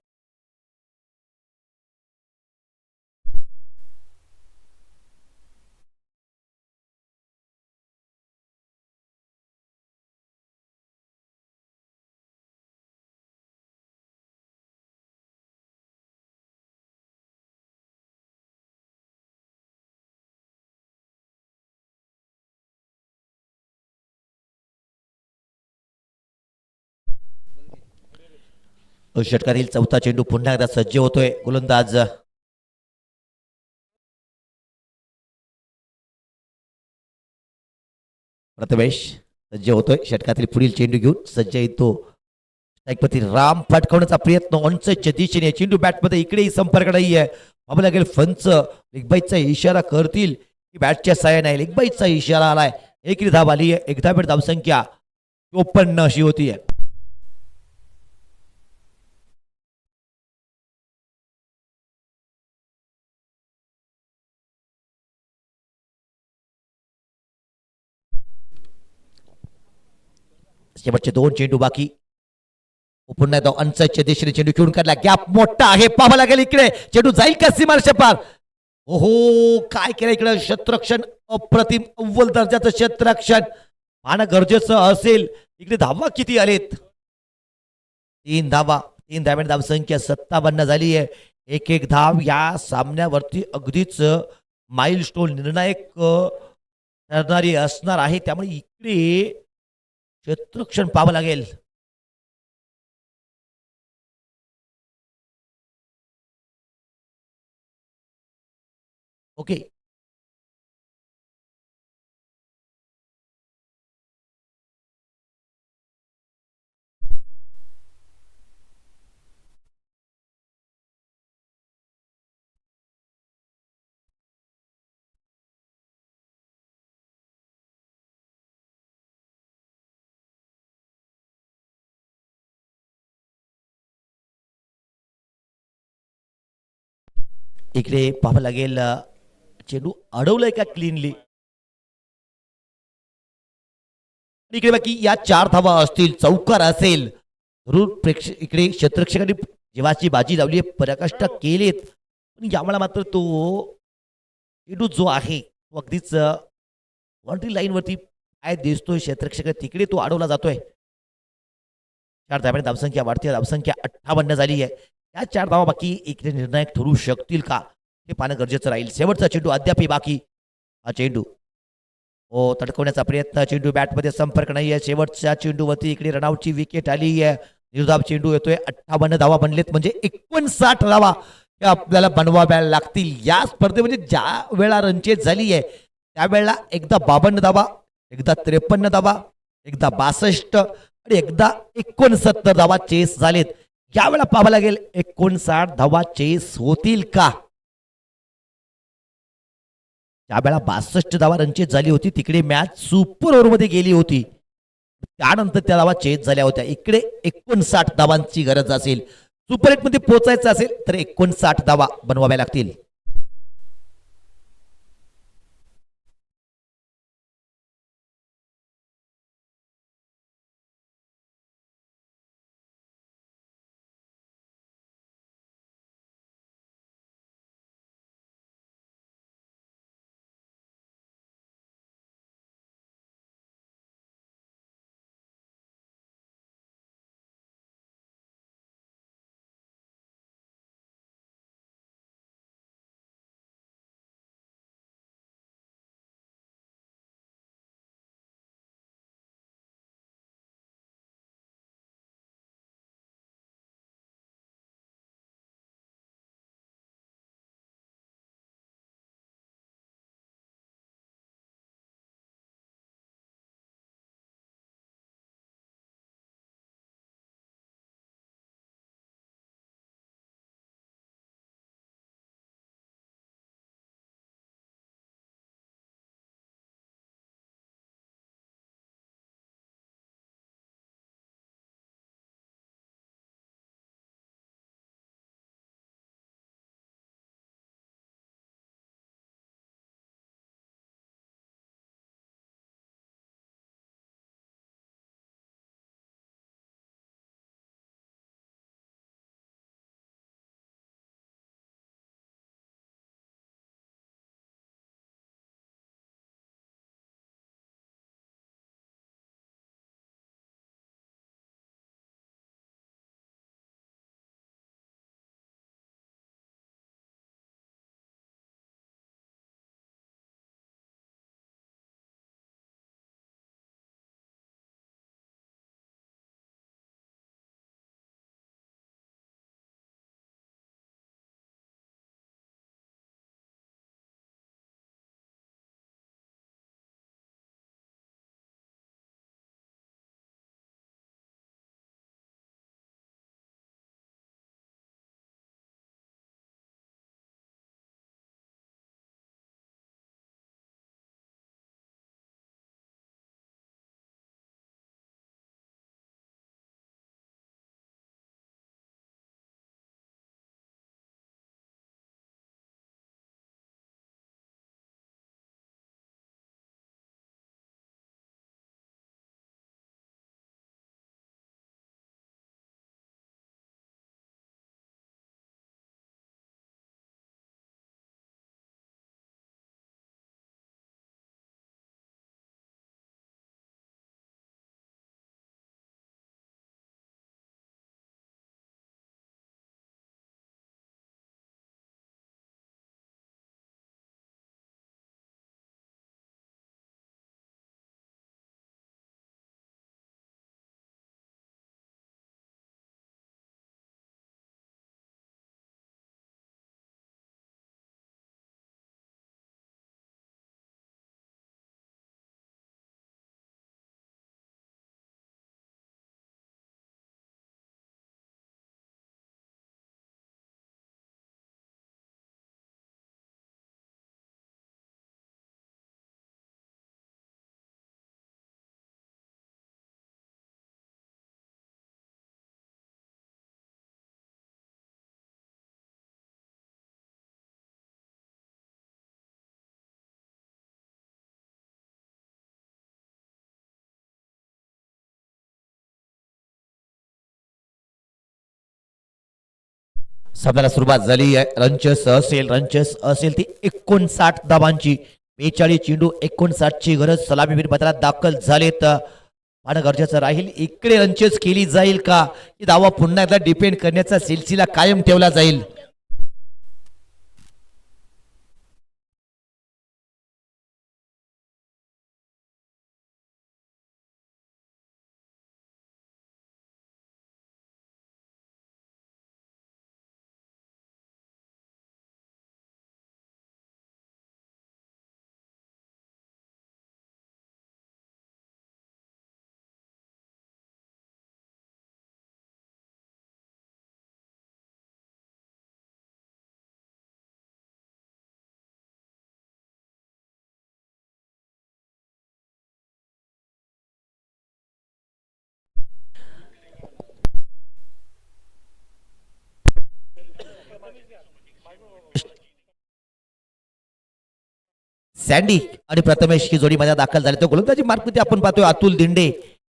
षटकारील 4था चेंडू पुन्हा एकदा सज्ज होतोय. गोलंदाज प्रथमेश सज्ज होतोय. षटकातील पुढील चेंडू घेऊन सज्ज येतो. स्ट्राईकपती राम फटकावण्याचा प्रयत्न 59च्या दिशेने. चेंडू बॅटमध्ये इकडेही संपर्क नाही आहे. बाबा लागेल फंच लेगबाईचा इशारा करतील की बॅटच्या साह्याने नाही. लेगबाईचा इशारा आलाय. एक धाव आली आहे. 1 धाव धावसंख्या 54 अशी होती आहे. शेवटचे 2 चेंडू बाकी. पुन्हा एकदा 59च्या दिशेने चेंडू खेळून काढला. गॅप मोठा आहे. पाहावं लागेल इकडे चेंडू जाईल का सीमारेषा पार. ओहो काय केलं इकडे क्षेत्ररक्षण. अप्रतिम अव्वल दर्जाचं क्षेत्ररक्षण पाहणं गरजेचं असेल. इकडे धावा किती आलेत. 3 धावा. 3 धाव्यांनी धावसंख्या 57 झाली आहे. एक धाव या सामन्यावरती अगदीच माइलस्टोन निर्णायक ठरणारी असणार आहे. त्यामुळे इकडे क्षेत्ररक्षण पाहावं लागेल. ओके. इकडे पाहावं लागेल चेंडू अडवलाय का क्लीनली. इकडे बाकी या 4 धावा असतील, चौकार असेल, जरूर इकडे क्षेत्ररक्षकांनी जीवाची बाजी लावली आहे, पराकाष्ठा केलेत. पण यावेळेला मात्र तो चेंडू जो आहे तो अगदीच बाउंड्री लाईनवरती काय दिसतोय क्षेत्ररक्षक तिकडे तो अडवला जातोय. 4 धाब्याने धावसंख्या वाढते, धावसंख्या 58 झाली आहे. या 4 धावा बाकी इकडे निर्णायक ठरू शकतील का हे पाहणं गरजेचं राहील. शेवटचा चेंडू अद्याप बाकी. हा चेंडू हो तडकवण्याचा प्रयत्न, चेंडू बॅटमध्ये संपर्क नाही आहे. शेवटच्या चेंडूवरती इकडे रनआउटची विकेट आली आहे. निर्धाव चेंडू येतोय. 58 धावा बनलेत म्हणजे 59 धावा हे आपल्याला बनवाव्या लागतील या स्पर्धेमध्ये. ज्या वेळा रनचेज झाली आहे त्यावेळेला एकदा 52 धावा, एकदा 53 धावा, एकदा 62 आणि एकदा 69 धावा चेस झालेत. यावेळेला पाहावं लागेल 59 धावा चेस होतील का. त्यावेळेला 62 धावा रनचेज झाली होती, तिकडे मॅच सुपर ओव्हरमध्ये गेली होती. त्यानंतर त्या धावा चेज झाल्या होत्या. इकडे 59 धावांची गरज असेल, सुपर एट मध्ये पोहोचायचं असेल तर 59 धावा बनवाव्या लागतील. सामन्याला सुरुवात झाली आहे. रनचेस असेल ती 59 धावांची. 42 चेंडू 59 ची गरज. सलामीवीर मैदानात दाखल झालेत. पाहणं गरजेचं राहील इकडे रनचेस केली जाईल का, की धावा पुन्हा एकदा डिपेंड करण्याचा सिलसिला कायम ठेवला जाईल. सँडी आणि प्रथमेश ही जोडी मध्ये दाखल झाली. तर गोलंदाजी मार्कमध्ये आपण पाहतोय अतुल दिंडे.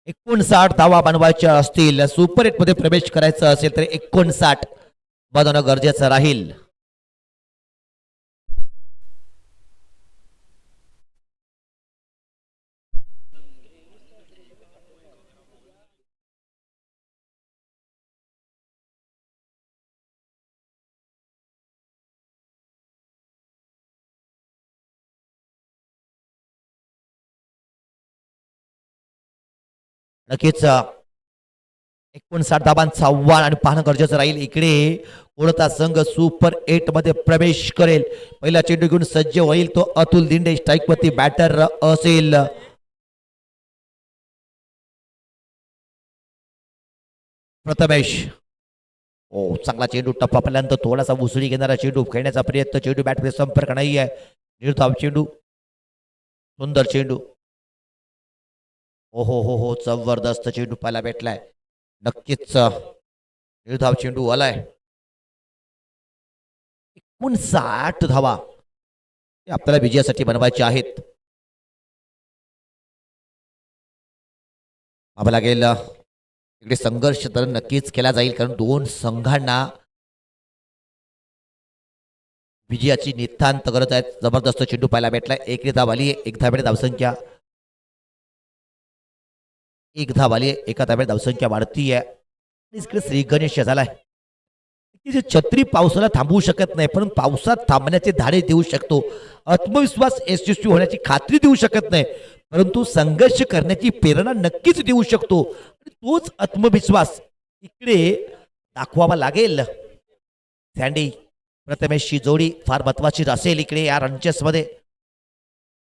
59 धावा बनवायच्या असतील, सुपर एट मध्ये प्रवेश करायचं असेल तर 59 बनवणं गरजेचं राहील. नक्कीच 59 धाबांचा आव्हान आणि पाहणं गरजेचं राहील. इकडे कोणता संघ सुपर एट मध्ये प्रवेश करेल. पहिला चेंडू घेऊन सज्ज होईल तो अतुल दिंडे. स्ट्राईक वरती बॅटर असेल प्रथमेश. ओ चांगला चेंडू टप्पा पडल्यानंतर थोडासा उसळी घेणारा चेंडू खेळण्याचा प्रयत्न. चेंडू बॅटमध्ये संपर्क नाही आहे. निर्धाव चेंडू, सुंदर चेंडू. हो हो हो हो जबरदस्त चेंडू पाहायला भेटलाय. नक्कीच निर्धाव चेंडू आलाय. 59 धावा आपल्याला विजयासाठी बनवायचे आहेत. आम्हाला लागेल इकडे संघर्ष तर नक्कीच केला जाईल, कारण दोन संघांना विजयाची नितांत गरज आहे. जबरदस्त चेंडू पाहायला भेटलाय. एक धाव आली. एक धावेने धावसंख्या एक धाव आली. एका धावेने धावसंख्या वाढती आहे. इकडे श्री गणेश झालाय की जे छत्री पावसाला थांबवू शकत नाही, पण पावसात थांबण्याचे धाडे देऊ शकतो. आत्मविश्वास यशस्वी होण्याची खात्री देऊ शकत नाही, परंतु संघर्ष करण्याची प्रेरणा नक्कीच देऊ शकतो. तोच आत्मविश्वास इकडे दाखवावा लागेल. सँडी प्रथमेशची जोडी फार महत्वाची असेल इकडे या रनचेस मध्ये.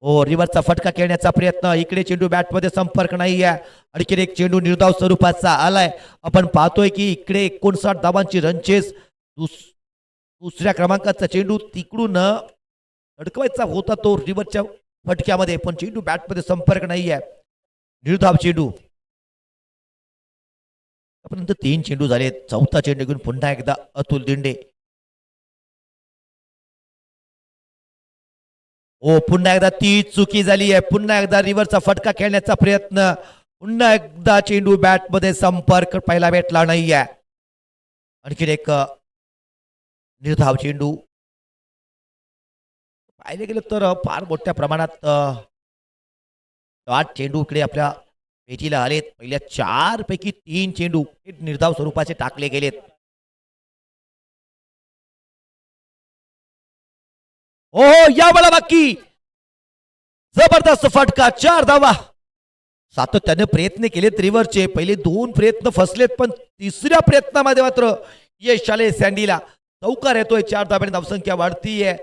हो रिव्हरचा फटका खेळण्याचा प्रयत्न. इकडे चेंडू बॅटमध्ये संपर्क नाही आहे. आणखी एक चेंडू निर्धाव स्वरूपाचा आलाय. आपण पाहतोय की इकडे 59 धावांची रनचेस. दुसऱ्या क्रमांकाचा चेंडू तिकडून अडकवायचा होता तो रिव्हरच्या फटक्यामध्ये, पण चेंडू बॅटमध्ये संपर्क नाही आहे. निर्धाव चेंडू. आतापर्यंत 3 चेंडू झाले. चौथा चेंडू घेऊन पुन्हा एकदा अतुल दिंडे. हो पुन्हा एकदा ती चुकी झाली आहे. पुन्हा एकदा रिव्हरचा फटका खेळण्याचा प्रयत्न. पुन्हा एकदा चेंडू बॅट मध्ये संपर्क पाहायला भेटला नाहीये. आणखीन एक निर्धाव चेंडू. पाहिले गेलं तर फार मोठ्या प्रमाणात 8 चेंडू इकडे आपल्या भेटीला आलेत. पहिल्या 4 पैकी 3 चेंडू निर्धाव स्वरूपाचे टाकले गेलेत. हो या मला बाकी जबरदस्त फटका. 4 धावा. सातत्याने प्रयत्न केलेत रिव्हरचे. पहिले 2 प्रयत्न फसलेत, पण तिसऱ्या प्रयत्नामध्ये मात्र यश आले सँडीला. चौकार येतोय. 4 धावेने धावसंख्या वाढतीये.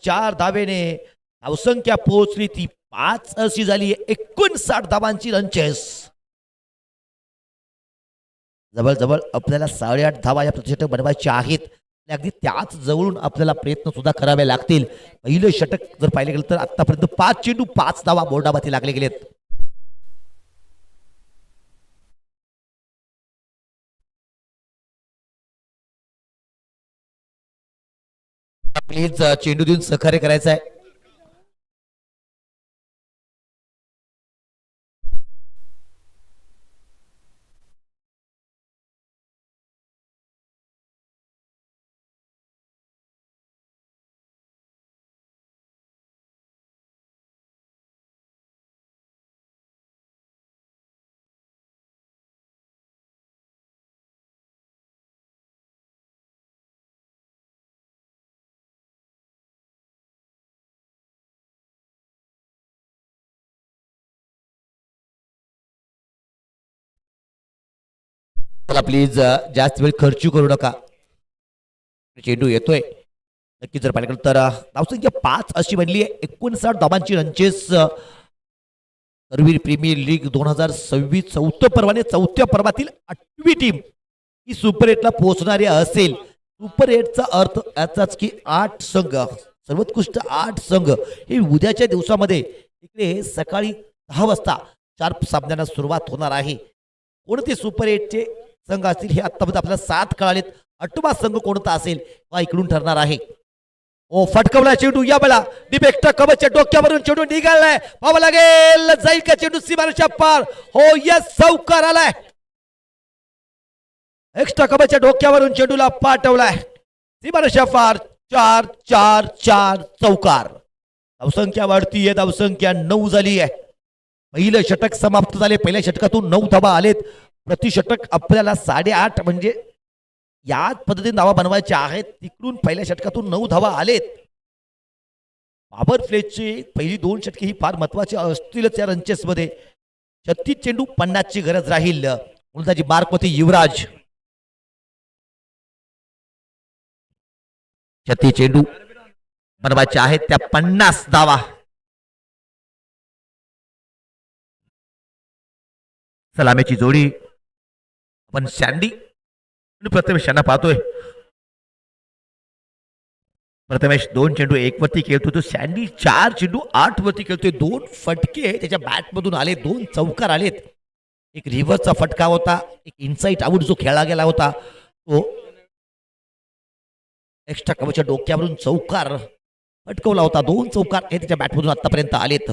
4 धावेने धावसंख्या पोहोचली ती 5 अशी झाली. 59 धावांची रनचेस. जवळजवळ आपल्याला 8.5 धावा या प्रतिषटक बनवायच्या आहेत. अगदी त्याच जवळून आपल्याला प्रयत्न सुद्धा करावे लागतील. पहिलं षटक जर पाहिले गेलं तर आतापर्यंत 5 चेंडू 5 धावा बोर्डावरती लागले गेलेत. प्लीज चेंडू देऊन सहकार्य करायचं आहे. चला प्लीज जास्त वेळ खर्च करू नका. चेंडू येतोय नक्की जर पाहिलं तर धावसंख्या 5 अशी बनली आहे. 59 धावांची रनचेस करवीर प्रीमियर लीग 2026 चौथं पर्व आणि चौथ्या पर्वातील 8वी टीम ही सुपर 8ला पोहोचणारी असेल. सुपर 8चा अर्थ याचाच की 8 संघ सर्वोत्कृष्ट 8 संघ हे उद्याच्या दिवसामध्ये इकडे सकाळी 10 वाजता 4 सामन्यांना सुरुवात होणार आहे. कोणते सुपर 8चे संघ असतील हे आतापर्यंत आपल्याला 7 कळालेत. 8वा संघ कोणता असेल हा इकडून ठरणार आहे. ओ फटकवला चेंडू या बेला डीप एक्स्ट्रा कव्हरच्या डोक्यावरून चेंडू निघालाय. पाहावं लागेल जाईल का चेंडू सीमारेषा पार. हो यस चौकार आलाय. एक्स्ट्रा कव्हरच्या डोक्यावरून चेंडूला पाठवलाय सीमारेषा पार. 4-4-4 चौकार. धावसंख्या वाढती आहे. धावसंख्या 9 झाली आहे. पहिलं षटक समाप्त झाले. पहिल्या षटकातून 9 धावा आलेत. प्रतिषटक आपल्याला 8.5 म्हणजे याच पद्धतीने धावा बनवायच्या आहेत. तिकडून पहिल्या षटकातून 9 धावा आलेत. पॉवर प्लेची पहिली 2 षटके ही फार महत्वाची असतीलच या रनचेस मध्ये. 36 चेंडू 50 ची गरज राहील. गोलंदाजी मार्कवरती युवराज. 36 चेंडू बनवायचे आहेत त्या 50 धावा. सलामीची जोडी आपण सँडी प्रथमेश यांना पाहतोय. प्रथमेश 2 चेंडू 1 वरती खेळतो. तो सँडी 4 चेंडू 8 वरती खेळतोय. 2 फटके त्याच्या बॅट मधून आले. 2 चौकार आलेत. एक रिव्हर्सचा फटका होता. एक इनसाइड आउट जो खेळला गेला होता तो एक्स्ट्रा कव्हरच्या डोक्यावरून चौकार फटकवला होता. 2 चौकार हे त्याच्या बॅट मधून आतापर्यंत आलेत.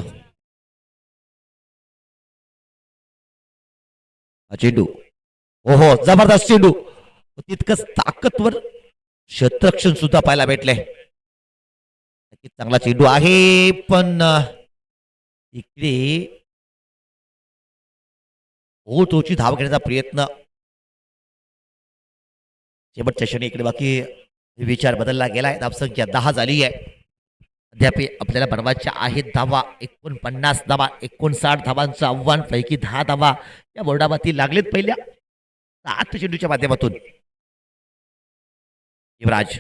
चेंडू हो जबरदस्त चेंडू. तितकंच ताकदवर क्षेत्ररक्षण सुद्धा पाहायला भेटलंय. चांगला चेंडू आहे पण इकडे ओची धाव घेण्याचा प्रयत्न शेवटच्या क्षणी इकडे बाकी विचार बदलला गेलाय. धावसंख्या 10 झाली आहे. अद्याप आपल्याला बनवायच्या आहेत धावा. 49 धावा. 59 धावांचं आव्हान पैकी 10 धावा या बोर्डावरती लागलेत पहिल्या 7 चेंडूच्या माध्यमातून. युवराज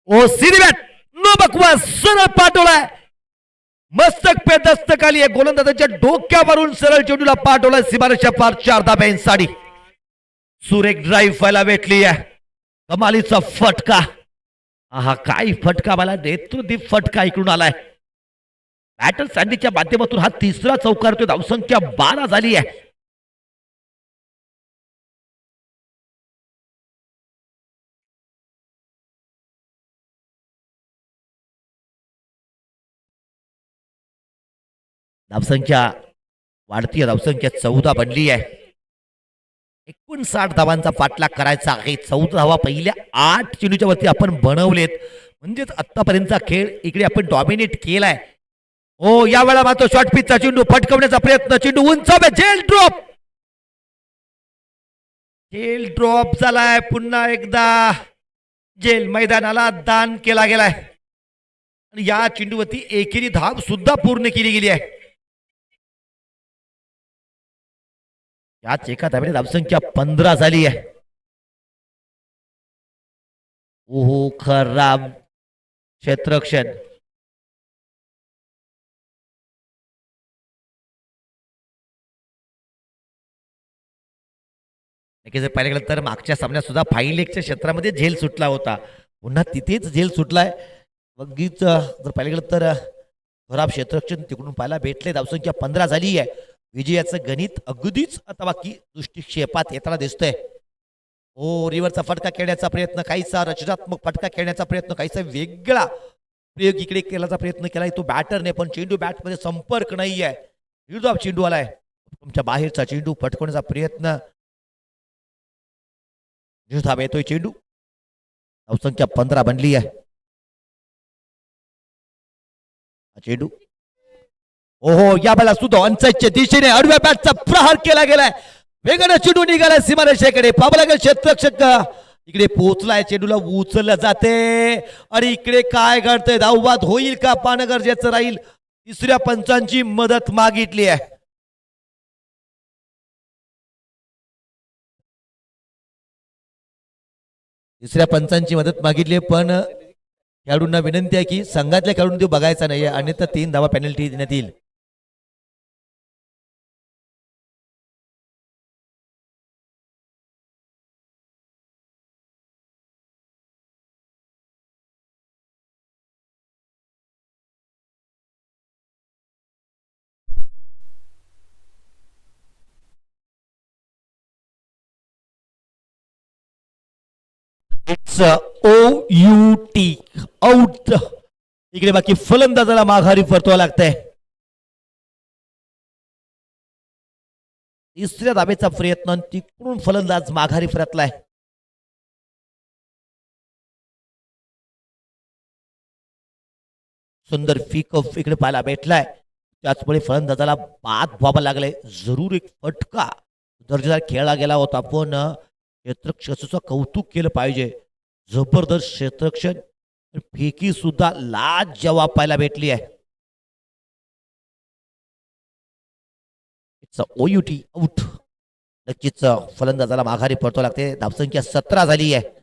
ओ सीधी बॅट नो बकवास सरळ पाठवलाय. मस्तक पे दस्तक आली आहे. गोलंदाजाच्या डोक्यावरून सरळ चेंडूला पाठवलाय सीमारेषा पार. 4 धाब्यांसाठी सुरेख ड्राईव्ह व्हायला भेटली आहे. कमालीचा फटका. हा काय फटका मला नेतृदीप फटका इकडून आलाय. बॅटर सँडीच्या माध्यमातून हा 3रा चौकार. तो धावसंख्या 12 झाली आहे. धावसंख्या वाढती. धावसंख्या 14 बनली आहे. 59 धावांचा पाठलाग करायचा आहे. 14 धावा पहिल्या 8 चेंडूच्या वरती आपण बनवलेत. म्हणजेच आतापर्यंतचा खेळ इकडे आपण डॉमिनेट केलाय. हो यावेळा मात्र शॉर्ट पिचचा चेंडू फटकवण्याचा प्रयत्न. चेंडू उंच झेल ड्रॉप. झेल ड्रॉप झालाय. पुन्हा एकदा जेल मैदानाला दान केला गेलाय. आणि या चेंडूवरती एकेरी धाव सुद्धा पूर्ण केली गेली आहे. याच एका धावेने धावसंख्या 15 झाली आहे. ओहो खराब क्षेत्ररक्षण. जर पाहिलं गेलं तर मागच्या सामन्यात सुद्धा फाईन लेगच्या क्षेत्रामध्ये झेल सुटला होता. पुन्हा तिथेच झेल सुटलाय. बघीच जर पाहिलं गेलं तर खराब क्षेत्ररक्षण तिकडून पाहायला भेटले. धावसंख्या 15 झाली आहे. विजयाचं गणित अगदीच आता बाकी दृष्टिक्षेपात येताना दिसतंय. हो रिव्हरचा फटका खेळण्याचा प्रयत्न. काहीसा रचनात्मक फटका खेळण्याचा प्रयत्न. काहीसा वेगळा प्रयोग इकडे केल्याचा प्रयत्न केलाय तो बॅटरने. पण चेंडू बॅटमध्ये संपर्क नाही आहे. विरोधात चेंडू आलाय. तुमच्या बाहेरचा चेंडू फटकवण्याचा प्रयत्न. धाव येतोय चेंडू. धावसंख्या 15 बनली आहे. चेंडू ओहो या बेला सुद्धा अनसाईडच्या दिशेने आडव्या बॅटचा प्रहार केला गेलाय. वेगानं चेंडू निघाला सीमारेषेकडे पाहावं लागेल क्षेत्ररक्षक इकडे पोहोचलाय चेंडूला उचललं जाते आणि इकडे काय घडतंय धावबाद होईल का पाहणं गरजेचं राहील तिसऱ्या पंचांची मदत मागितली आहे तिसऱ्या पंचांची मदत मागितली पण खेळाडूंना विनंती आहे की संघातल्या खेळाडूंनी तो बघायचा नाहीये अन्यथा 3 धावा पेनल्टी देण्यात येईल इट्स OUT आउट इकडे बाकी फलंदाजाला माघारी परतावं लागतंय तिसऱ्या धाबेचा प्रयत्न तिकडून फलंदाज माघारी परतलाय सुंदर पिक ऑफ इकडे पाहायला भेटलाय त्याचमुळे फलंदाजाला बाद व्हावं लागलंय जरूर एक फटका दर्जेदार खेळला गेला होता पण क्षेत्ररक्षकाचं कौतुक केलं पाहिजे जबरदस्त क्षेत्ररक्षण फेकी सुद्धा लाज जवाब पाहायला भेटली आहे इट्स OUT आउट नक्कीच फलंदाजाला माघारी परतो लागते धावसंख्या 17 झाली आहे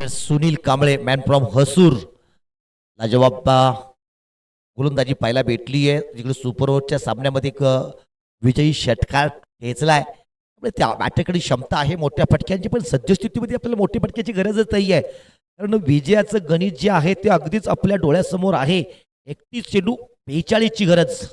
सुनील कांबळे मॅन फ्रॉम हसूर लाजवाब गोलंदाजी पाहायला भेटली आहे जिकडे सुपर ओव्हरच्या सामन्यामध्ये एक विजयी षटकार ठेचलाय त्या बॅटरकडे क्षमता आहे मोठ्या फटक्यांची पण सद्यस्थितीमध्ये आपल्याला मोठ्या फटक्याची गरजच नाही आहे कारण विजयाचं गणित जे आहे ते अगदीच आपल्या डोळ्यासमोर आहे 31 चेंडू 42 ची गरज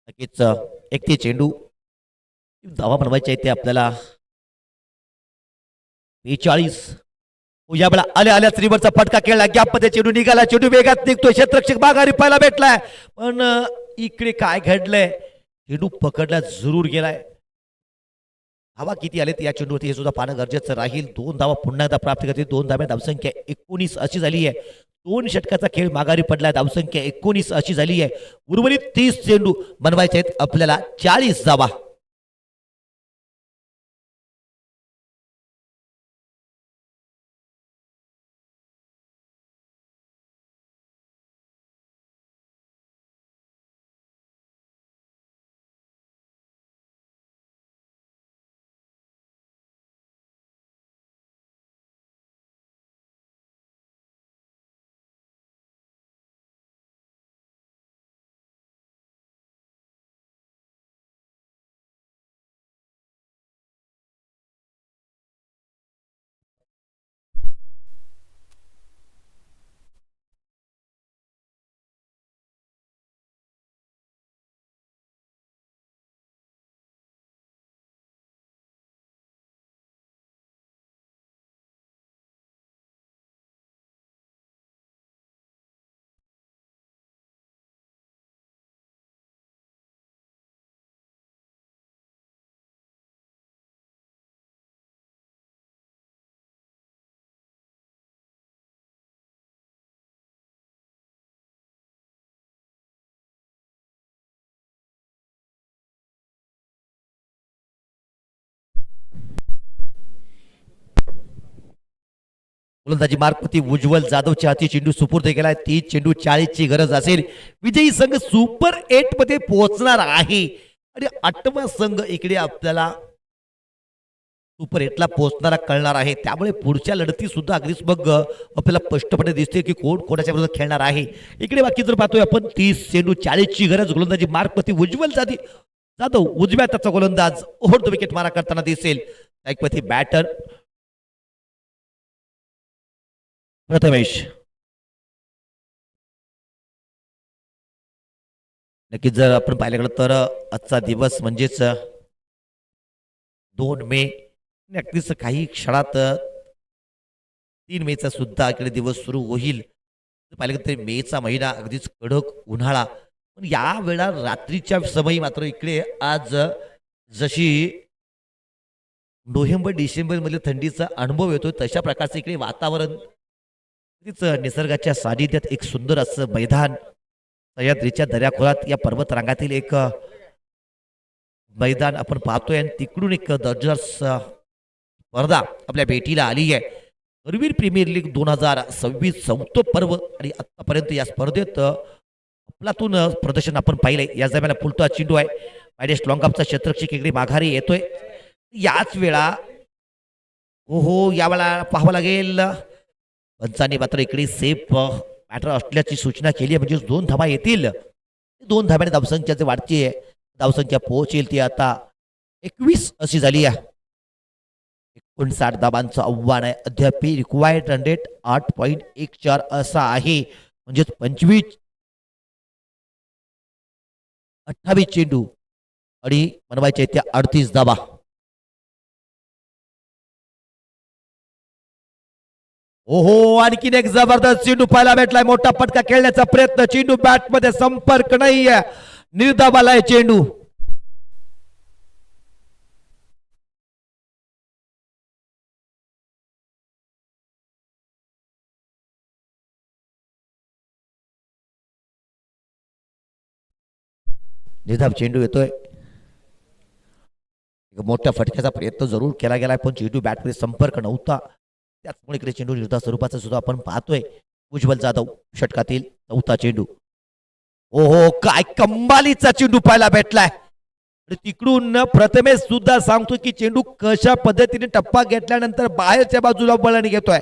नक्कीच 31 चेंडू धावा बनवायचे आहेत ते आपल्याला 42 उजाबळा आल्या आल्या त्रिवरचा फटका खेळला गॅप मध्ये चेंडू निघाला चेंडू वेगात निघतोय क्षेत्ररक्षक माघारी पाहायला भेटलाय पण इकडे काय घडलंय चेंडू पकडला जरूर गेलाय धावा किती आले या चेंडूवरती हे सुद्धा पाहणं गरजेचं राहील 2 धावा पुन्हा एकदा प्राप्त करते 2 धाव्या धावसंख्या 19 अशी झाली आहे 2 षटकाचा खेळ माघारी पडला धावसंख्या 19 अशी झाली आहे उर्वरित 30 चेंडू बनवायचे आहेत आपल्याला 40 धावा गोलंदाजी मार्गपती उज्ज्वल जाधवच्या हाती चेंडू सुपूर्द केलाय 30 चेंडू 40 ची गरज असेल विजयी संघ सुपर 8 मध्ये पोहोचणार आहे आणि 8वा संघ इकडे आपल्याला सुपर 8 ला पोहोचणारा कळणार आहे त्यामुळे पुढच्या लढती सुद्धा अगदीच मग आपल्याला स्पष्टपणे दिसते की कोण कोणाच्या विरोधात खेळणार आहे इकडे बाकी जर पाहतोय आपण 30 चेंडू 40 ची गरज गोलंदाजी मार्गपती उज्ज्वल जाधव उजव्या त्याचा गोलंदाज ओव्हर द विकेट मारा करताना दिसेल एकपती बॅटर प्रथमेश नक्कीच जर आपण पाहिलं गेलं तर आजचा दिवस म्हणजेच 2 मे, नक्कीच काही क्षणात 3 मेचा सुद्धा इकडे दिवस सुरू होईल. पाहिलं गेलं तर मेचा महिना अगदीच कडक उन्हाळा, पण या वेळा रात्रीच्या समयी मात्र इकडे आज जशी नोव्हेंबर डिसेंबर मध्ये थंडीचा अनुभव येतो तशा प्रकारचं इकडे वातावरण अगदीच निसर्गाच्या सानिध्यात एक सुंदर असं मैदान, सह्याद्रीच्या दऱ्याखोऱ्यात या पर्वत रांगातील एक मैदान आपण पाहतोय आणि तिकडून एक दर्जेदार स्पर्धा आपल्या भेटीला आली आहे. करवीर प्रीमियर लीग 2026 चौथं पर्व आणि आतापर्यंत या स्पर्धेत आपलातून प्रदर्शन आपण पाहिलंय. या दरम्यान फुलटा चेंडू आहे, मायडेस्ट लॉंगऑफचा क्षेत्ररक्षक इकडे माघारी येतोय. याच वेळा हो यावेळेला पाहावं लागेल पंचांनी मात्र इकडे सेफ मॅटर असल्याची सूचना केली आहे, म्हणजे 2 धावा येतील. 2 धाब्याने धावसंख्या जे वाढती आहे, धावसंख्या पोहोचेल ती आता 21 अशी झाली आहे. 59 धाबांचं आव्हान आहे. अद्याप रिक्वायर्ड रन रेट 8.14 असा आहे, म्हणजेच 28 चेंडू आणि बनवायचे त्या 38 धाबा. ओहो आणखीन एक जबरदस्त चेंडू पाहायला भेटलाय. मोठा फटका खेळण्याचा प्रयत्न, चेंडू बॅट मध्ये संपर्क नाहीये, निर्धाबाला आहे चेंडू. निर्धाब चेंडू येतोय. मोठ्या फटक्याचा प्रयत्न जरूर केला गेलाय, पण चेंडू बॅटमध्ये संपर्क नव्हता. त्याचमुळे इकडे चेंडू निर्धाव स्वरूपाचा सुद्धा आपण पाहतोय. उज्ज्वल जाधव षटकातील 4था चेंडू. ओहो काय कमालीचा चेंडू पाहायला भेटलाय. तिकडून प्रथमेश सुद्धा सांगतो की चेंडू कशा पद्धतीने टप्पा घेतल्यानंतर बाहेरच्या बाजूला बळणी घेतोय.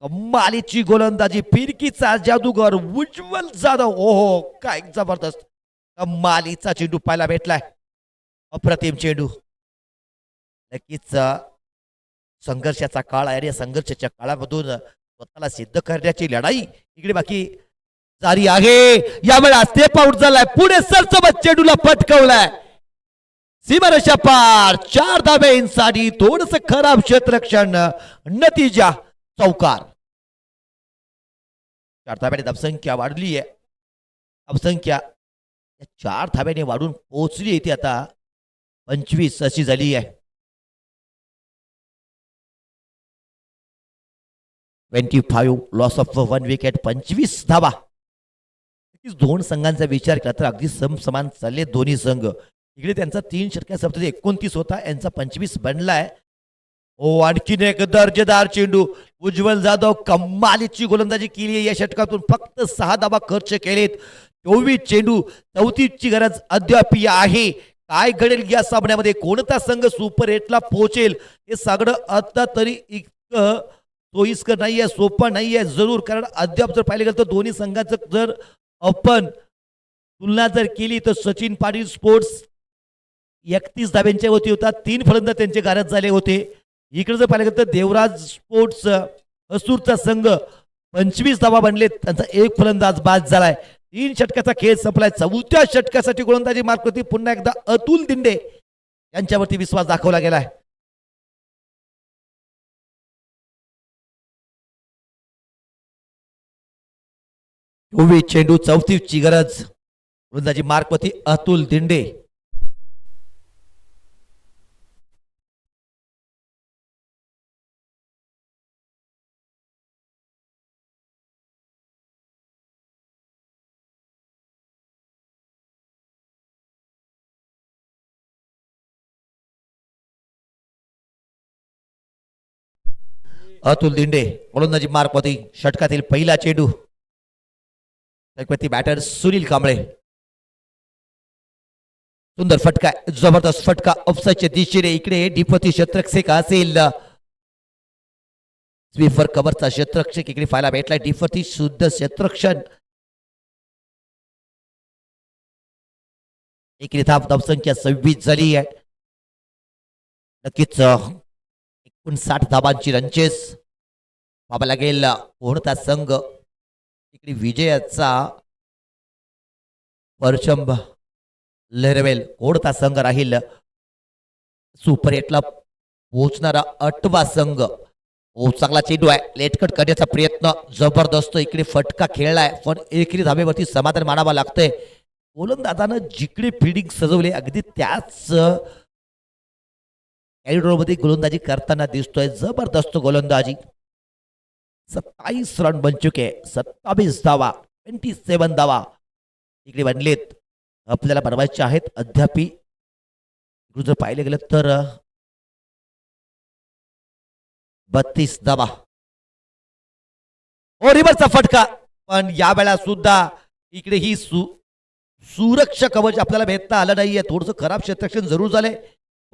कमालीची गोलंदाजी, फिरकीचा जादूगर उज्ज्वल जाधव. ओहो काय जबरदस्त कमालीचा चेंडू पाहायला भेटलाय. अप्रतिम चेंडू. नक्कीच संघर्षाचा काळ आहे आणि या संघर्षाच्या काळामधून स्वतःला सिद्ध करण्याची लढाई इकडे बाकी जारी आहे. यावेळेला स्टेप आउट झालाय, पुढे सरसबत चेंडूला पटकवलाय. सीमारेषा पार 4 धाब्यांसाठी थोडस खराब क्षेत्ररक्षण, नतीजा चौकार. 4 धाब्याने धावसंख्या वाढली आहे. धावसंख्या 4 धाब्याने वाढून पोहोचली ती आता 25 अशी झाली आहे. 25 लॉस ऑफ 1 विकेट, 25 धाबा. 2 संघांचा विचार केला तर अगदी समसमान चालले दोन्ही संघ. इकडे त्यांचा 3 षटकांचा 29 होता, यांचा 25 बनलाय. ओ आणखीन एक दर्जेदार चेंडू. उज्ज्वल जाधव कमालीची गोलंदाजी केली आहे. या षटकातून फक्त 6 धाबा खर्च केलेत. 24 चेंडू, 34ची गरज अद्याप आहे. काय घडेल या सामन्यामध्ये, कोणता संघ सुपर 8ला पोहोचेल हे सगळं आता तरी इतकं सोयीस्कर नाहीये, सोपं नाहीये जरूर. कारण अद्याप जर पाहिलं गेलं तर दोन्ही संघाचं जर आपण तुलना जर केली तर सचिन पाटील स्पोर्ट्स 31 धाब्यांच्या वरती होता, 3 फलंदाज त्यांचे गारद झाले होते. इकडे जर पाहिलं गेलं तर देवराज स्पोर्ट्स हसूरचा संघ 25 धाबा बनले, त्यांचा 1 फलंदाज बाद झालाय. 3 षटकाचा खेळ संपलाय. 4थ्या षटकासाठी गोलंदाजी मार्कवरती पुन्हा एकदा अतुल दिंडे यांच्यावरती विश्वास दाखवला गेलाय. चेंडू, 34ची गरज, गोलंदाजी मार्कवरती अतुल दिंडे. अतुल दिंडे गोलंदाजी मार्कवरती षटकातील पहिला चेंडू. बॅटर सुनील कांबळे. सुंदर फटका, जबरदस्त फटका ऑफसाईडच्या दिशेने. इकडे डीपवरती क्षेत्ररक्षक असेल, स्वीपर कव्हरचा क्षेत्ररक्षक इकडे पाहायला भेटलाय. डीपवरती शुद्ध क्षेत्ररक्षण. इकडे धावसंख्या 26 झाली आहे. नक्कीच 59 धाबांची रनचेस. पाहावं लागेल कोणता संघ इकडे विजयाचा परचम लहरवेल कोणता संघ राहील सुपर एटला पोहोचणारा 8वा संघ. चांगला चेंडू आहे, लेटकट करण्याचा प्रयत्न जबरदस्त, इकडे फटका खेळलाय पण एकरी धाब्यावरती समाधान मानावं लागतंय. गोलंदाजानं जिकडे फिल्डिंग सजवले अगदी त्याच मध्ये गोलंदाजी करताना दिसतोय. जबरदस्त गोलंदाजी. 27 रन बन चुके, 27 धावा, 27 धावा इकडे बनलेत. आपल्याला बनवायचे आहेत अद्यापी जर पाहिलं गेलं तर 32 धावा. रिव्हर्सचा फटका, पण या वेळा सुद्धा इकडे ही सुरक्षा कवच आपल्याला भेटता आलं नाहीये. थोडंसं खराब क्षेत्ररक्षण जरूर झालंय,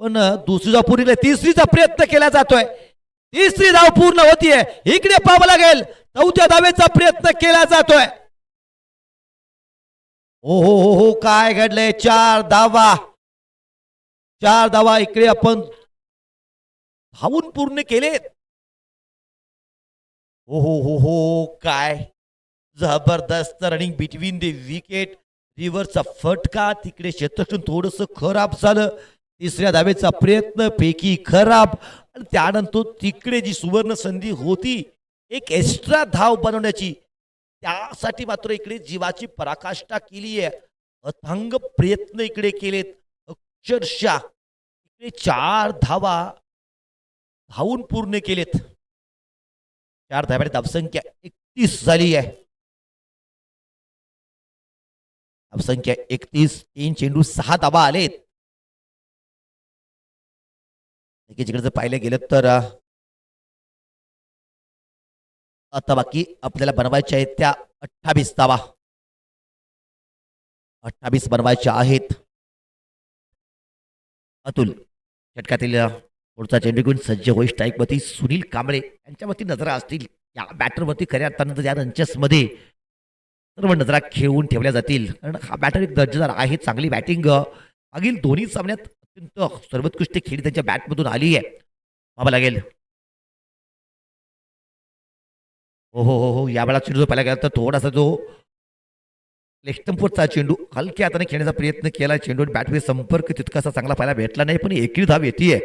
पण दुसरी धाव पूर्ण, तिसरीचा प्रयत्न केला जातोय. तिसरी धाव पूर्ण होतीये, इकडे पाहावं लागेल. 4थ्या धावेचा प्रयत्न केला जातोय. हो काय घडलंय. 4 धावा, 4 धावा इकडे आपण धावून पूर्ण केलेत. हो काय जबरदस्त रनिंग बिटवीन द विकेट. रिव्हर्सचा फटका, तिकडे क्षेत्ररक्षण थोडंसं खराब झालं. तिसऱ्या धावेचा प्रयत्न पैकी खराब, आणि त्यानंतर तिकडे जी सुवर्ण संधी होती एक एक्स्ट्रा धाव बनवण्याची, त्यासाठी मात्र इकडे जीवाची पराकाष्ठा केली आहे. अथांग प्रयत्न इकडे केलेत. अक्षरशः इकडे 4 धावा धावून पूर्ण केलेत. 4 धाव्याने धावसंख्या 31 झाली आहे. धावसंख्या 31, 3 चेंडू 6 धावा आलेत. जिकडे जर पाहिलं गेलं तर आता बाकी आपल्याला बनवायच्या आहेत त्या 28 धावा. 28 बनवायच्या आहेत. अतुल षटकातील पुढचा चेंडू घेऊन सज्ज होई. स्ट्राईकवरती सुनील कांबळे यांच्यावरती नजरा असतील. या बॅटरवरती खऱ्या अर्थानं या रनचेसमध्ये सर्व नजरा खेळून ठेवल्या जातील, कारण हा बॅटर एक दर्जेदार आहे. चांगली बॅटिंग मागील दोन्ही सामन्यात अत्यंत सर्वोत्कृष्ट खेळी त्यांच्या बॅटमधून आली आहे. पाहावं लागेल. हो यावेळा चेंडू पाहायला गेला तर थोडासा जो लेफ्टम्पोर्टचा चेंडू हलक्या हाताने खेळण्याचा प्रयत्न केला. चेंडू बॅटमध्ये संपर्क तितकासा चांगला पाहायला भेटला नाही, पण एकही धाव येते.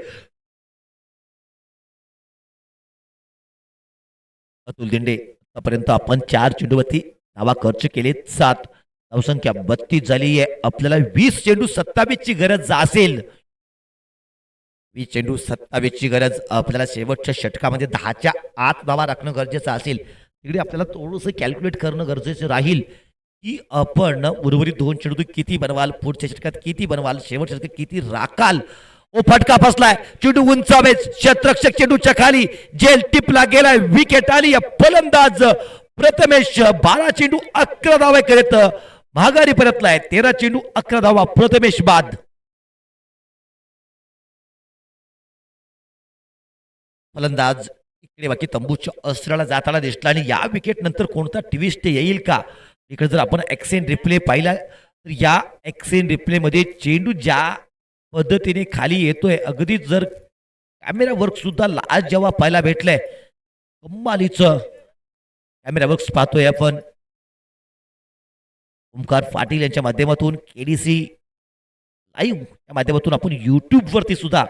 अतुल दिंडे आतापर्यंत आपण 4 चेंडूवरती धावा खर्च केले. 7 धावसंख्या 32 झाली आहे. आपल्याला 20 चेंडू 27 ची गरज असेल. 20 चेंडू 27 ची गरज आपल्याला शेवटच्या षटकामध्ये 10च्या आत धावा राखणं गरजेचं असेल. तिकडे आपल्याला थोडंसं कॅल्क्युलेट करणं गरजेचं राहील की आपण उर्वरित 2 चेंडू किती बनवाल, पुढच्या षटकात किती बनवाल, शेवटच्या षटकात किती राखाल. फटका फसलाय. चेंडू उंचावेच, क्षेत्ररक्षक चेंडूच्या खाली, जेल टिपला गेलाय, विकेट आली. फलंदाज प्रथमेश 12 चेंडू 11 धावा करत माघारी परतलाय. 13 चेंडू 11 धावा प्रथमेश बाद. फलंदाज इकडे बाकी तंबूच्या अस्त्राला जाताना दिसला, आणि या विकेट नंतर कोणता ट्विस्ट येईल का. इकडे जर आपण एक्सेंट रिप्ले पाहिला तर या एक्सेंट रिप्ले मध्ये चेंडू ज्या पद्धतीने खाली येतोय, अगदी जर कॅमेरा वर्क सुद्धा आज जेव्हा पाहायला भेटलंय, कमालीचं कॅमेरा वर्क्स पाहतोय आपण. ओमकार पाटील यांच्या माध्यमातून KDC लाईव्ह या माध्यमातून आपण YouTube वरती सुद्धा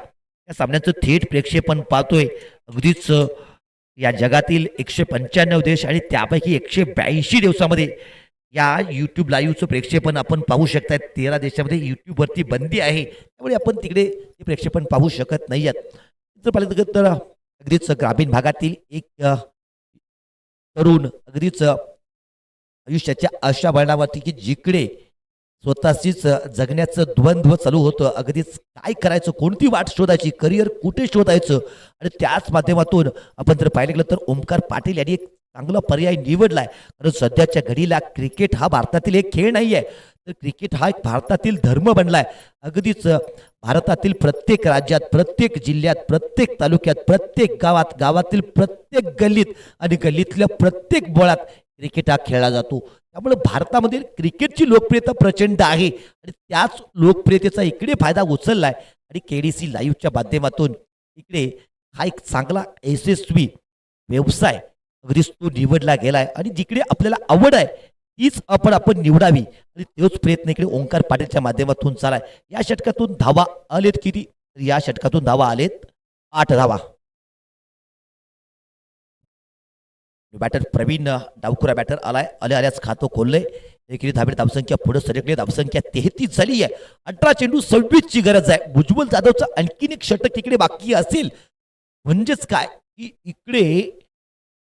या सामन्याचं थेट प्रेक्षेपण पाहतोय. अगदीच या जगातील 195 देश आणि त्यापैकी 182 दिवसामध्ये या YouTube लाईव्हचं प्रेक्षेपण आपण पाहू शकताय. 13 देशामध्ये YouTube वरती बंदी आहे, त्यामुळे आपण तिकडे ते प्रेक्षेपण पाहू शकत नाही आहेत. जर पाहिलं तर अगदीच ग्रामीण भागातील एक तरुण अगदीच आयुष्याच्या अशा वळणावरती की जिकडे स्वतःशीच जगण्याचं द्वंद्व चालू होतं. अगदीच काय करायचं, कोणती वाट शोधायची, करिअर कुठे शोधायचं, आणि त्याच माध्यमातून आपण जर पाहिलं गेलं तर ओमकार पाटील यांनी एक चांगला पर्याय निवडलाय. कारण सध्याच्या घडीला क्रिकेट हा भारतातील एक खेळ नाही आहे, तर क्रिकेट हा एक भारतातील धर्म बनलाय. अगदीच भारतातील प्रत्येक राज्यात, प्रत्येक जिल्ह्यात, प्रत्येक तालुक्यात, प्रत्येक गावात, गावातील प्रत्येक गल्लीत आणि गल्लीतल्या प्रत्येक बोळात क्रिकेट हा खेळला जातो. त्यामुळे भारतामध्ये क्रिकेटची लोकप्रियता प्रचंड आहे, आणि त्याच लोकप्रियतेचा इकडे फायदा उचललाय. आणि KDC लाईव्हच्या माध्यमातून इकडे हा एक चांगला यशस्वी व्यवसाय अगदीच तो निवडला गेलाय. आणि जिकडे आपल्याला आवड आहे तीच आपण निवडावी आणि तोच प्रयत्न इकडे ओंकार पाटीलच्या माध्यमातून चालाय. या षटकातून धावा आलेत किती? या षटकातून धावा आलेत 8 धावा. बॅटर प्रवीण डावखुरा बॅटर आल्याच खातो खोललंय. एकेरी धाबेत धावसंख्या पुढे सरकली. धावसंख्या 33 झाली आहे. 18 चेंडू 26 ची गरज आहे. उज्ज्वल जाधवचं आणखीन एक षटक इकडे बाकी असेल म्हणजेच काय की इकडे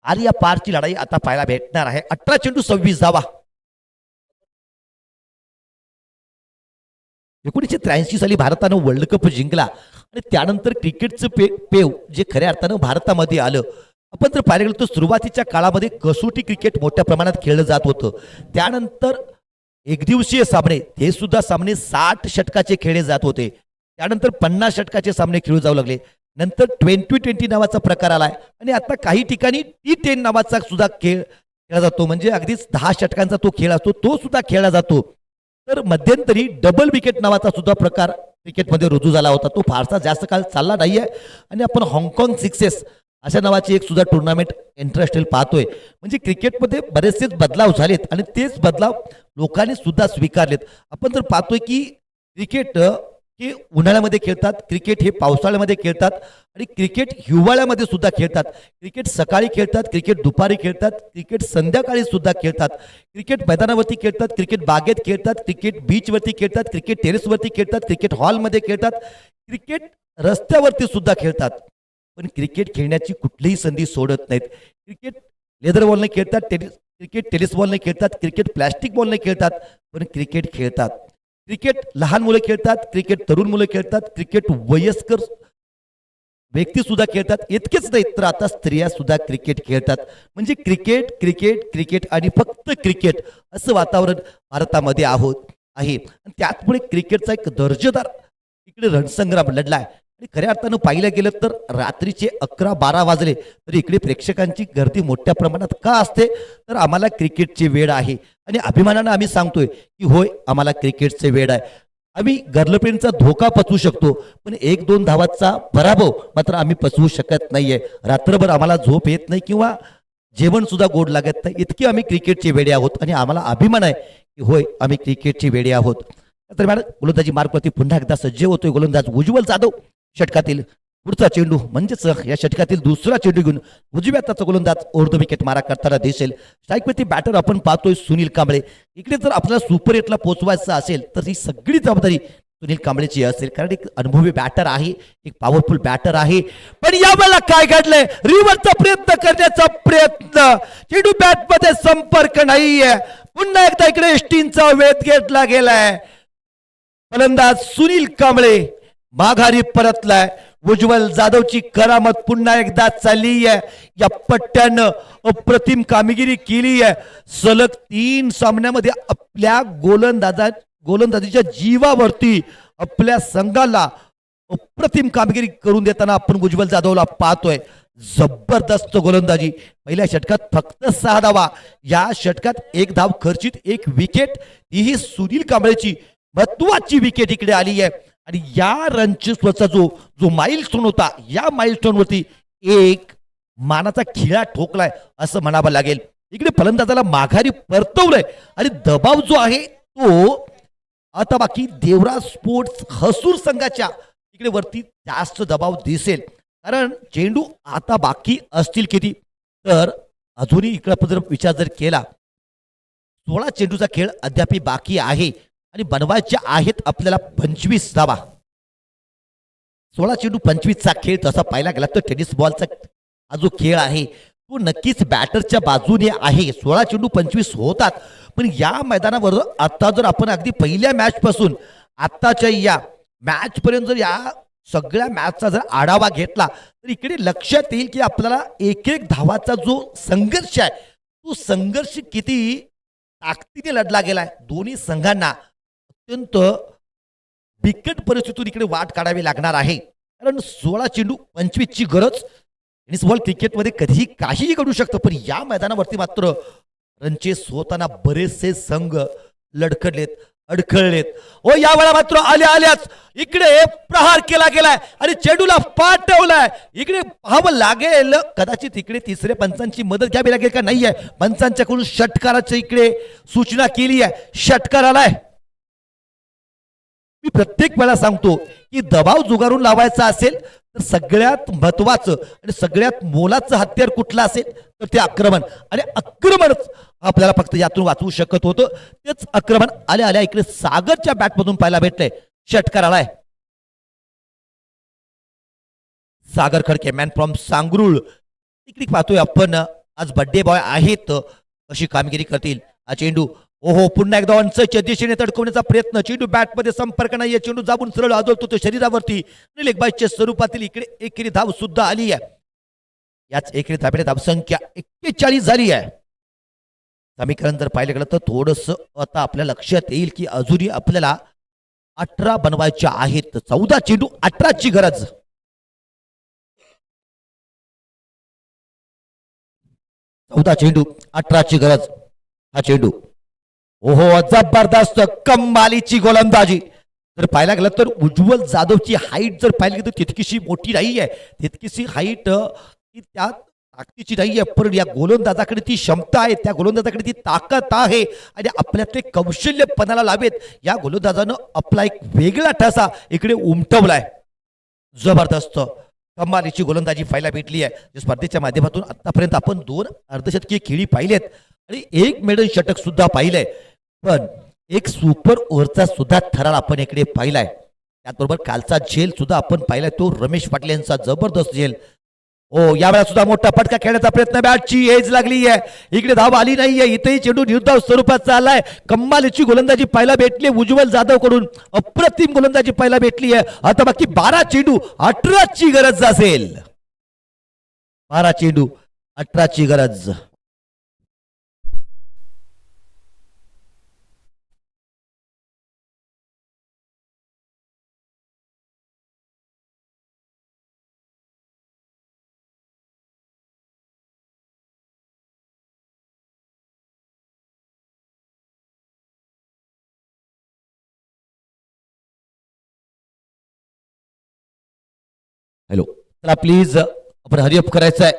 आर्या पारची लढाई आता पाहायला भेटणार आहे. 18 चेंडू 26 धावा. 1983 साली भारतानं वर्ल्ड कप जिंकला आणि त्यानंतर क्रिकेटचं पेव जे खऱ्या अर्थानं भारतामध्ये आलं. आपण जर पाहिलं गेलं तर सुरुवातीच्या काळामध्ये कसोटी क्रिकेट मोठ्या प्रमाणात खेळलं जात होतं. त्यानंतर एकदिवसीय सामने ते सुद्धा सामने 60 षटकाचे खेळले जात होते. त्यानंतर 50 षटकाचे सामने खेळू जाऊ लागले. नंतर 20-20 नावाचा प्रकार आलाय आणि आता काही ठिकाणी T10 नावाचा सुद्धा खेळ खेळला जातो. म्हणजे अगदीच 10 षटकांचा तो खेळ असतो तो सुद्धा खेळला जातो. तर मध्यंतरी डबल विकेट नावाचा सुद्धा प्रकार क्रिकेटमध्ये रुजू झाला होता. तो फारसा जास्त काळ चालला नाहीये आणि आपण हाँगकाँग सिक्सेस अशा नावाची एक सुद्धा टुर्नामेंट इंटरनॅशनल पाहतोय. म्हणजे क्रिकेटमध्ये बरेचसेच बदलाव झालेत आणि तेच बदलाव लोकांनी सुद्धा स्वीकारलेत. आपण जर पाहतोय की क्रिकेट हे उन्हाळ्यामध्ये खेळतात, क्रिकेट हे पावसाळ्यामध्ये खेळतात आणि क्रिकेट हिवाळ्यामध्ये सुद्धा खेळतात. क्रिकेट सकाळी खेळतात, क्रिकेट दुपारी खेळतात, क्रिकेट संध्याकाळी सुद्धा खेळतात. क्रिकेट मैदानावरती खेळतात, क्रिकेट बागेत खेळतात, क्रिकेट बीचवरती खेळतात, क्रिकेट टेरेसवरती खेळतात, क्रिकेट हॉलमध्ये खेळतात, क्रिकेट रस्त्यावरती सुद्धा खेळतात. पण क्रिकेट खेळण्याची कुठलीही संधी सोडत नाहीत. क्रिकेट लेदर बॉलने खेळतात, क्रिकेट टेनिस बॉलने खेळतात, क्रिकेट प्लॅस्टिक बॉलने खेळतात, पण क्रिकेट खेळतात. क्रिकेट लहान मुलं खेळतात, क्रिकेट तरुण मुलं खेळतात, क्रिकेट वयस्कर व्यक्ती सुद्धा खेळतात. इतकेच नाही तर आता स्त्रिया सुद्धा क्रिकेट खेळतात. म्हणजे क्रिकेट क्रिकेट क्रिकेट आणि फक्त क्रिकेट असं वातावरण भारतामध्ये आहे. आणि त्याचमुळे क्रिकेटचा एक दर्जेदार इकडे रणसंग्राम लढलाय. आणि खऱ्या अर्थानं पाहिलं गेलं तर रात्रीचे 11-12 वाजले तर इकडे प्रेक्षकांची गर्दी मोठ्या प्रमाणात का असते तर आम्हाला क्रिकेटची वेळ आहे आणि अभिमानानं आम्ही सांगतोय की होय आम्हाला क्रिकेटचे वेळ आहे. आम्ही गर्लफ्रेंडचा धोका पचवू शकतो पण 1-2 धावाचा पराभव मात्र आम्ही पचवू शकत नाहीये. रात्रभर आम्हाला झोप येत नाही किंवा जेवण सुद्धा गोड लागत नाही. इतकी आम्ही क्रिकेटचे वेडे आहोत आणि आम्हाला अभिमान आहे की होय आम्ही क्रिकेटचे वेडे आहोत. तर मॅडम गोलंदाजी मार्गवरती पुन्हा एकदा सज्ज होतोय गोलंदाज उज्ज्वल जाधव. षटकातील पुढचा चेंडू म्हणजेच या षटकातील दुसरा चेंडू घेऊन उजव्या हाताचा गोलंदाज अर्ध विकेट मारा करताना दिसेल. स्ट्राईकवरती बॅटर आपण पाहतोय सुनील कांबळे. इकडे जर आपल्याला सुपर एटला पोहोचवायचं असेल तर ही सगळी जबाबदारी सुनील कांबळेची असेल कारण एक अनुभवी बॅटर आहे, एक पॉवरफुल बॅटर आहे. पण यावेळेला काय घडलंय रिव्हरचा प्रयत्न करण्याचा प्रयत्न चेंडू बॅट मध्ये संपर्क नाहीये. पुन्हा एकदा इकडे एस्टीनचा वेध घेतला गेलाय. फलंदाज सुनील कांबळे माघारी परतलाय. उज्ज्वल जाधवची करामत पुन्हा एकदा चालली आहे. या पट्ट्यानं अप्रतिम कामगिरी केली आहे. सलग 3 सामन्यामध्ये आपल्या गोलंदाजीच्या जीवावरती आपल्या संघाला अप्रतिम कामगिरी करून देताना आपण उज्ज्वल जाधवला पाहतोय. जबरदस्त गोलंदाजी. पहिल्या षटकात फक्त 6 धावा. या षटकात 1 धाव खर्चित, 1 विकेट. ही सुनील कांबळेची महत्वाची विकेट इकडे आली आहे. आणि या रणचित्वाचा जो माइलस्टोन होता या माइलस्टोन वरती एक मानाचा खिळा ठोकलाय असं म्हणावं लागेल. इकडे फलंदाजाला माघारी परतवलंय आणि दबाव जो आहे तो आता बाकी देवराज स्पोर्ट्स हसूर संघाच्या इकडे वरती जास्त दबाव दिसेल कारण चेंडू आता बाकी असतील किती तर अजूनही इकडे आपण जर विचार जर केला 16 चेंडूचा खेळ अद्याप बाकी आहे आणि बनवायच्या आहेत आपल्याला 25 धावा. 16 चेंडू 25 चा खेळ तसा पाहायला गेला तर टेनिस बॉलचा हा जो खेळ आहे तो नक्कीच बॅटरच्या बाजूने आहे. 16 चेंडू 25 होतात पण या मैदानावर आता जर आपण अगदी पहिल्या मॅच पासून आताच्या या मॅच पर्यंत जर या सगळ्या मॅचचा जर आढावा घेतला तर इकडे लक्षात येईल की आपल्याला एक धावाचा जो संघर्ष आहे तो संघर्ष किती ताकदीने लढला गेलाय. दोन्ही संघांना अत्यंत बिकट परिस्थितीतून इकडे वाट काढावी लागणार आहे कारण 16 चेंडू 25 ची गरज. टेनिस बॉल क्रिकेटमध्ये कधीही काहीही घडू शकतं पण या मैदानावरती मात्र रनचेस होताना बरेचसे संघ लढखडलेत. अडखळलेत. ओ यावेळा मात्र आल्याच इकडे प्रहार केला गेलाय आणि चेंडूला पाठवलाय. इकडे पाहावं लागेल, कदाचित इकडे तिसऱ्या पंचांची मदत घ्यावी लागेल का नाहीये. पंचांच्याकडून षटकाराची इकडे सूचना केली आहे. षटकार आलाय. मी प्रत्येक वेळा सांगतो की दबाव जुगारून लावायचा असेल तर सगळ्यात महत्वाचं आणि सगळ्यात मोलाचं हत्यार कुठलं असेल तर ते आक्रमण. आणि आक्रमणच आपल्याला फक्त यातून वाचवू शकत होतं. तेच आक्रमण आल्या इकडे सागरच्या बॅटमधून पाहायला भेटलंय. षटकार आलाय. सागर खडके मॅन फ्रॉम सांगरूळ. इकडे पाहतोय आपण आज बर्थडे बॉय आहेत, कशी कामगिरी करतील. हा चेंडू ओहो पुन्हा एकदा ऑनसाइडच्या दिशेने तडकवण्याचा प्रयत्न. चेंडू बॅटमध्ये संपर्क नाहीये. चेंडू जाबून सरळ आदळतो तो शरीरावरती. लेग बायच्या स्वरूपातील इकडे एकेरी धाव सुद्धा आली आहे. याच एकेरी धाब्याने धावसंख्या 41 झाली आहे. समीकरण जर पाहिलं गेलं तर थोडस आता आपल्या लक्षात येईल की अजूनही आपल्याला 18 बनवायच्या आहेत. 14 चेंडू 18ची गरज. चेंडू 18ची गरज. हा चेंडू ओहो जबरदस्त कमालीची गोलंदाजी. जर पाहायला गेलं तर उज्ज्वल जाधवची हाईट जर पाहिली तर तितकीशी मोठी नाही आहे. तितकीशी हाईट त्या ताकदीची नाही आहे. पण या गोलंदाजाकडे ती क्षमता आहे, त्या गोलंदाजाकडे ती ताकद आहे आणि आपल्यात ते कौशल्य पणाला लावेत. या गोलंदाजानं आपला एक वेगळा ठसा इकडे उमटवलाय. जबरदस्त कमालीची गोलंदाजी पाहायला भेटली आहे. स्पर्धेच्या माध्यमातून आतापर्यंत आपण 2 अर्धशतकीय खेळी पाहिलेत आणि 1 मेडल षटक सुद्धा पाहिलंय. पण एक सुपर ओव्हरचा सुद्धा थरार आपण इकडे पाहिलाय. त्याचबरोबर कालचा झेल सुद्धा आपण पाहिलाय, तो रमेश पाटील यांचा जबरदस्त झेल. हो यावेळेला सुद्धा मोठा फटका खेळण्याचा प्रयत्न. बॅटची एज लागली आहे. इकडे धाव आली नाहीये. इथेही चेंडू निर्धाव स्वरूपात चाललाय. कमालीची गोलंदाजी पाहायला भेटली उज्ज्वल जाधव कडून. अप्रतिम गोलंदाजी पाहायला भेटली आहे. आता बाकी 12 चेंडू 18ची गरज असेल. 12 चेंडू 18ची गरज. हॅलो चला प्लीज आपण हरिअप करायचं आहे.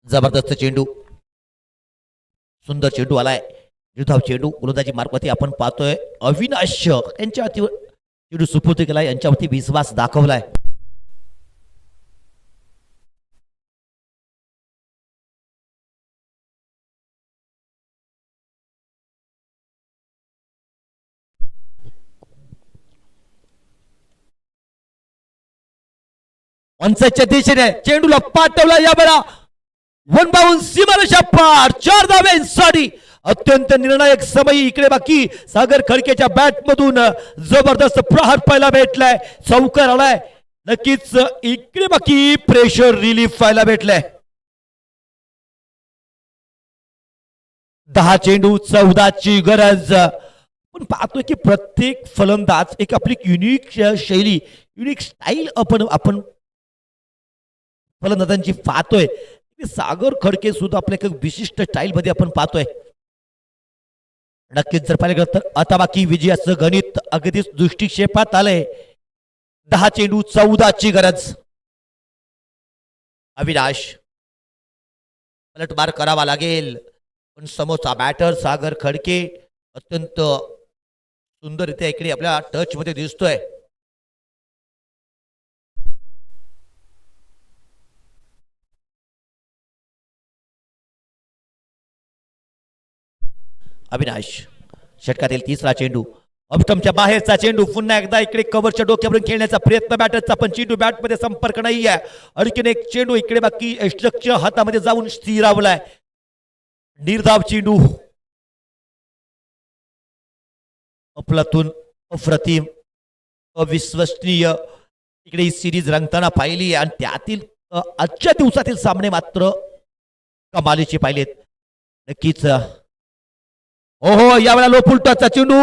जबरदस्त चेंडू, सुंदर चेंडू आलाय. निर्धाव चेंडू गोलंदाजी मार्गवरती आपण पाहतोय. अविनाश यांच्यावरती चेंडू सुपूर्द केलाय, यांच्यावरती विश्वास दाखवलाय. ऑनसाइडच्या दिशेने चेंडूला पाठवला. या बेळा वन बाउंड सीमारेषा पार 4 धावांसाठी अत्यंत निर्णायक समय इकडे बाकी सागर खडकेच्या बॅट मधून जबरदस्त प्रहार पाहायला भेटलाय. चौकार आलाय. नक्कीच इकडे बाकी प्रेशर रिलीफ पाहायला भेटलाय. 10 चेंडू 14ची गरज. पण पाहतोय की प्रत्येक फलंदाज एक आपली युनिक शैली, युनिक स्टाईल आपण फलंदाजांची पाहतोय. सागर खडके सुद्धा आपल्या एक विशिष्ट स्टाईल मध्ये आपण पाहतोय. नक्कीच जर पाहिलं तर आता बाकी विजयाचं गणित अगदीच दृष्टिक्षेपात आलंय. 10 चेंडू 14ची गरज. अविनाश पलटवार करावा लागेल, पण समोरचा बॅटर सागर खडके अत्यंत सुंदररित्या इकडे आपल्या टच मध्ये दिसतोय. अविनाश षटकातील तिसरा चेंडू, ऑफस्टंपच्या बाहेरचा चेंडू, पुन्हा एकदा इकडे कव्हरच्या डोक्यावरून खेळण्याचा प्रयत्न बॅटरचा, पण चेंडू बॅट मध्ये संपर्क नाही आहे. आणखीन एक चेंडू इकडे बाकी स्ट्रक्चर हातामध्ये जाऊन स्थिरावलाय. निर्धाव चेंडू, अफलातून अप्रतिम अविश्वसनीय इकडे ही सिरीज रंगताना पाहिली आणि त्यातील आजच्या दिवसातील सामने मात्र कमालीचे पाहिलेत. नक्कीच ओहो, यावेळेला लो फुलटॉसचा चेंडू,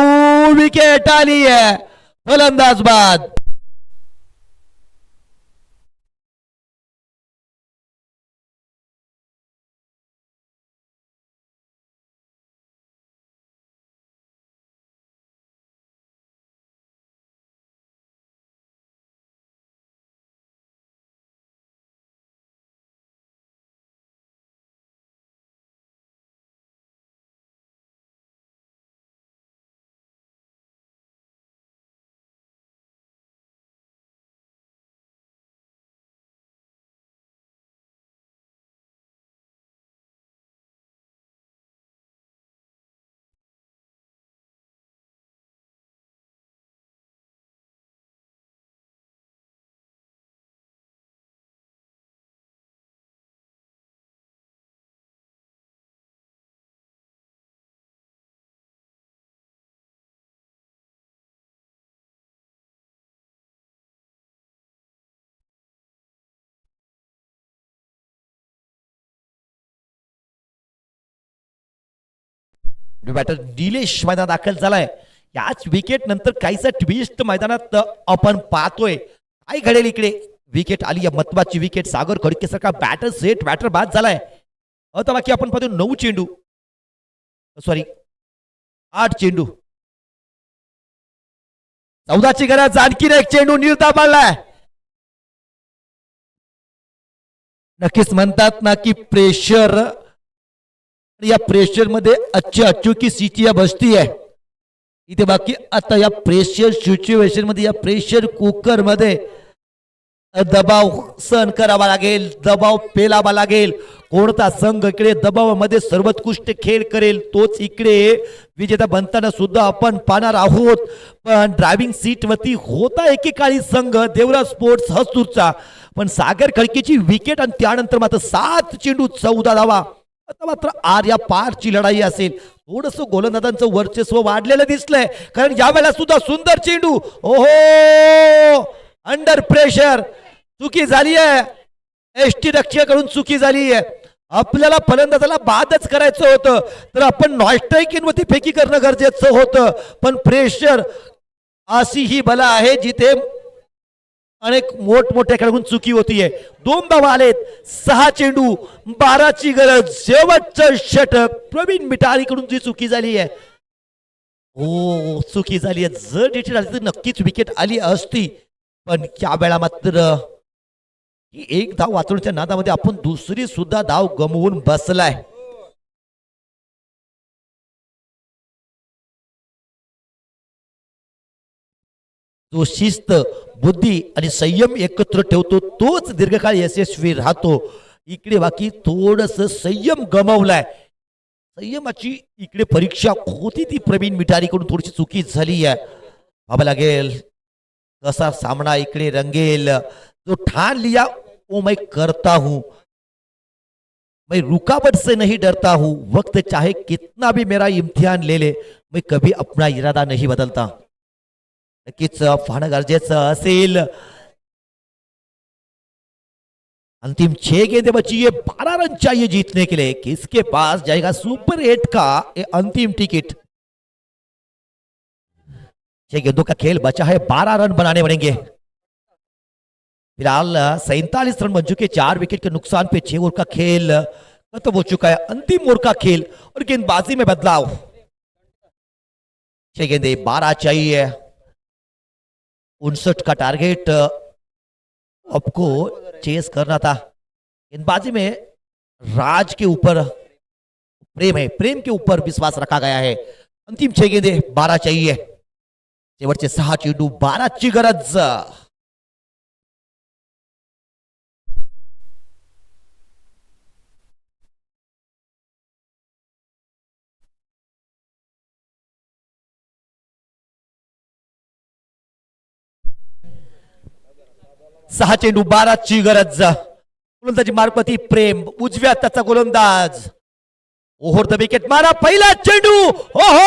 विकेट आली आहे, फलंदाज बाद. बॅटर निलेश मैदानात दाखल झालाय. याच विकेट नंतर काहीसा ट्विस्ट मैदानात आपण पाहतोय. काय घडेल इकडे? विकेट आली, महत्वाची विकेट. सागर खडके सारखा बॅटर सेट बॅटर बाद झालाय. आता बाकी आपण पाहतो 9 चेंडू, सॉरी 8 चेंडू, 14ची गरज. आणखीन एक चेंडू निर्धाव पडलाय. नक्कीच म्हणतात ना की प्रेशर, या प्रेशर मध्ये अच्छी अचूकी सिटिया बसती आहे इथे. बाकी आता या प्रेशर सिच्युएशन मध्ये, या प्रेशर कुकर मध्ये दबाव सहन करावा लागेल, दबाव पेलावा लागेल. कोणता संघ इकडे दबावामध्ये सर्वोत्कृष्ट खेळ करेल तोच इकडे विजेता बनताना सुद्धा आपण पाहणार आहोत. पण ड्रायव्हिंग सीट वरती होता एकेकाळी संघ देवराज स्पोर्ट्स हसूरचा, पण सागर खडकेची विकेट आणि त्यानंतर मात्र 7 चेंडू 14 धावा. आता मात्र आर्या पारची लढाई असेल. थोडस गोलंदाजांचं वर्चस्व वाढलेलं दिसलंय, कारण यावेळेला सुद्धा सुंदर चेंडू. ओहो, अंडर प्रेशर चुकी झाली आहे, एसटी रक्षकाकडून चुकी झाली आहे. आपल्याला फलंदाजाला बादच करायचं होतं तर आपण नॉस्ट्राईक वरती फेकी करणं गरजेचं होतं. पण प्रेशर अशी ही बला आहे जिथे अनेक मोठमोठ्या खेळाडून चुकी होतीये. 2 धावा आलेत, 6 चेंडू, 12ची गरज. शेवटचं षटक प्रवीण मिठारीकडून जी चुकी झाली आहे, हो चुकी झाली आहे. जर डिटेल आली तर नक्कीच विकेट आली असती, पण या वेळा मात्र ही 1 धाव वाचवण्याच्या नादामध्ये आपण दुसरी सुद्धा धाव गमवून बसलाय. जो शिस्त, बुद्धी आणि संयम एकत्र ठेवतो तोच दीर्घकाळ यशस्वी राहतो. इकडे बाकी थोडस संयम गमावलाय. संयमाची इकडे परीक्षा होती ती प्रवीण मिठारीकडून थोडीशी चुकी झाली आहे. पाहावं लागेल कसा सामना इकडे रंगेल. जो ठान लिया वो मैं करता हूं, मैं रुकावट से नहीं डरता हूं, वक्त चाहे कितना भी मेरा इम्तिहान ले ले, मैं कभी अपना इरादा नहीं बदलता. नक्कीच पाहणं गरजेचं असेल. अंतिम 6 गेंदें बची है, 12 रन चाहिए जीतने के लिए. किसके पास जाएगा सुपर 8 का ये अंतिम टिकट? 6 गेंदों का खेल बचा है, 12 रन बनाने पड़ेंगे. फिलहाल 47 रन बन चुके, 4 विकेट के नुकसान पे 6 ओवर का खेल खत्म हो चुका है. अंतिम ओवर का खेल और गेंदबाजी में बदलाव. 6 गेंदे 12 चाहिए, 59 का टारगेट आपको चेस करना था. गेंदबाजी में राज के ऊपर प्रेम है, प्रेम के ऊपर विश्वास रखा गया है. अंतिम 6 गेंदे 12 चाहिए. शेवटचे 6 चेंडू 12 ची गरज. सहा चेंडू 12 ची गरज. गोलंदाजी मार्गपती प्रेम, उजव्या त्याचा गोलंदाज ओव्हर द विकेट. मारा पहिला चेंडू. ओहो,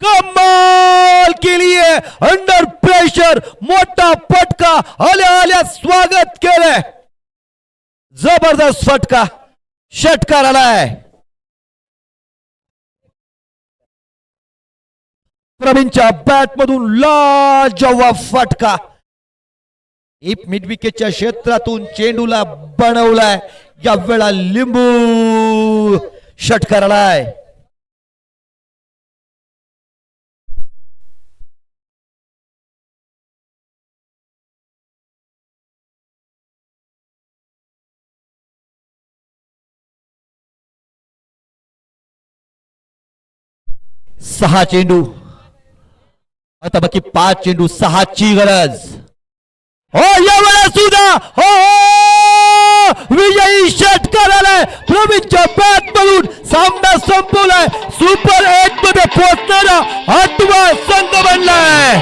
कमाल केली आहे अंडर प्रेशर. मोठा फटका आल्या आल्या स्वागत केलंय. जबरदस्त फटका, षटकार आलाय. प्रवीणच्या बॅट मधून लाजवाब फटका. एक मिड विकेटच्या क्षेत्रातून चेंडूला बनवलाय. या वेळा लिंबू षटकार आलाय. सहा चेंडू आता बाकी 5 चेंडू 6 ची गरज. हो यावेळेला सुद्धा हो विजयी षटकार आलाय. प्रवीणच्या बॅट मधून सामना संपवलाय. सुपर 8 मध्ये पोहोचणारा 8वा संघ बनलाय.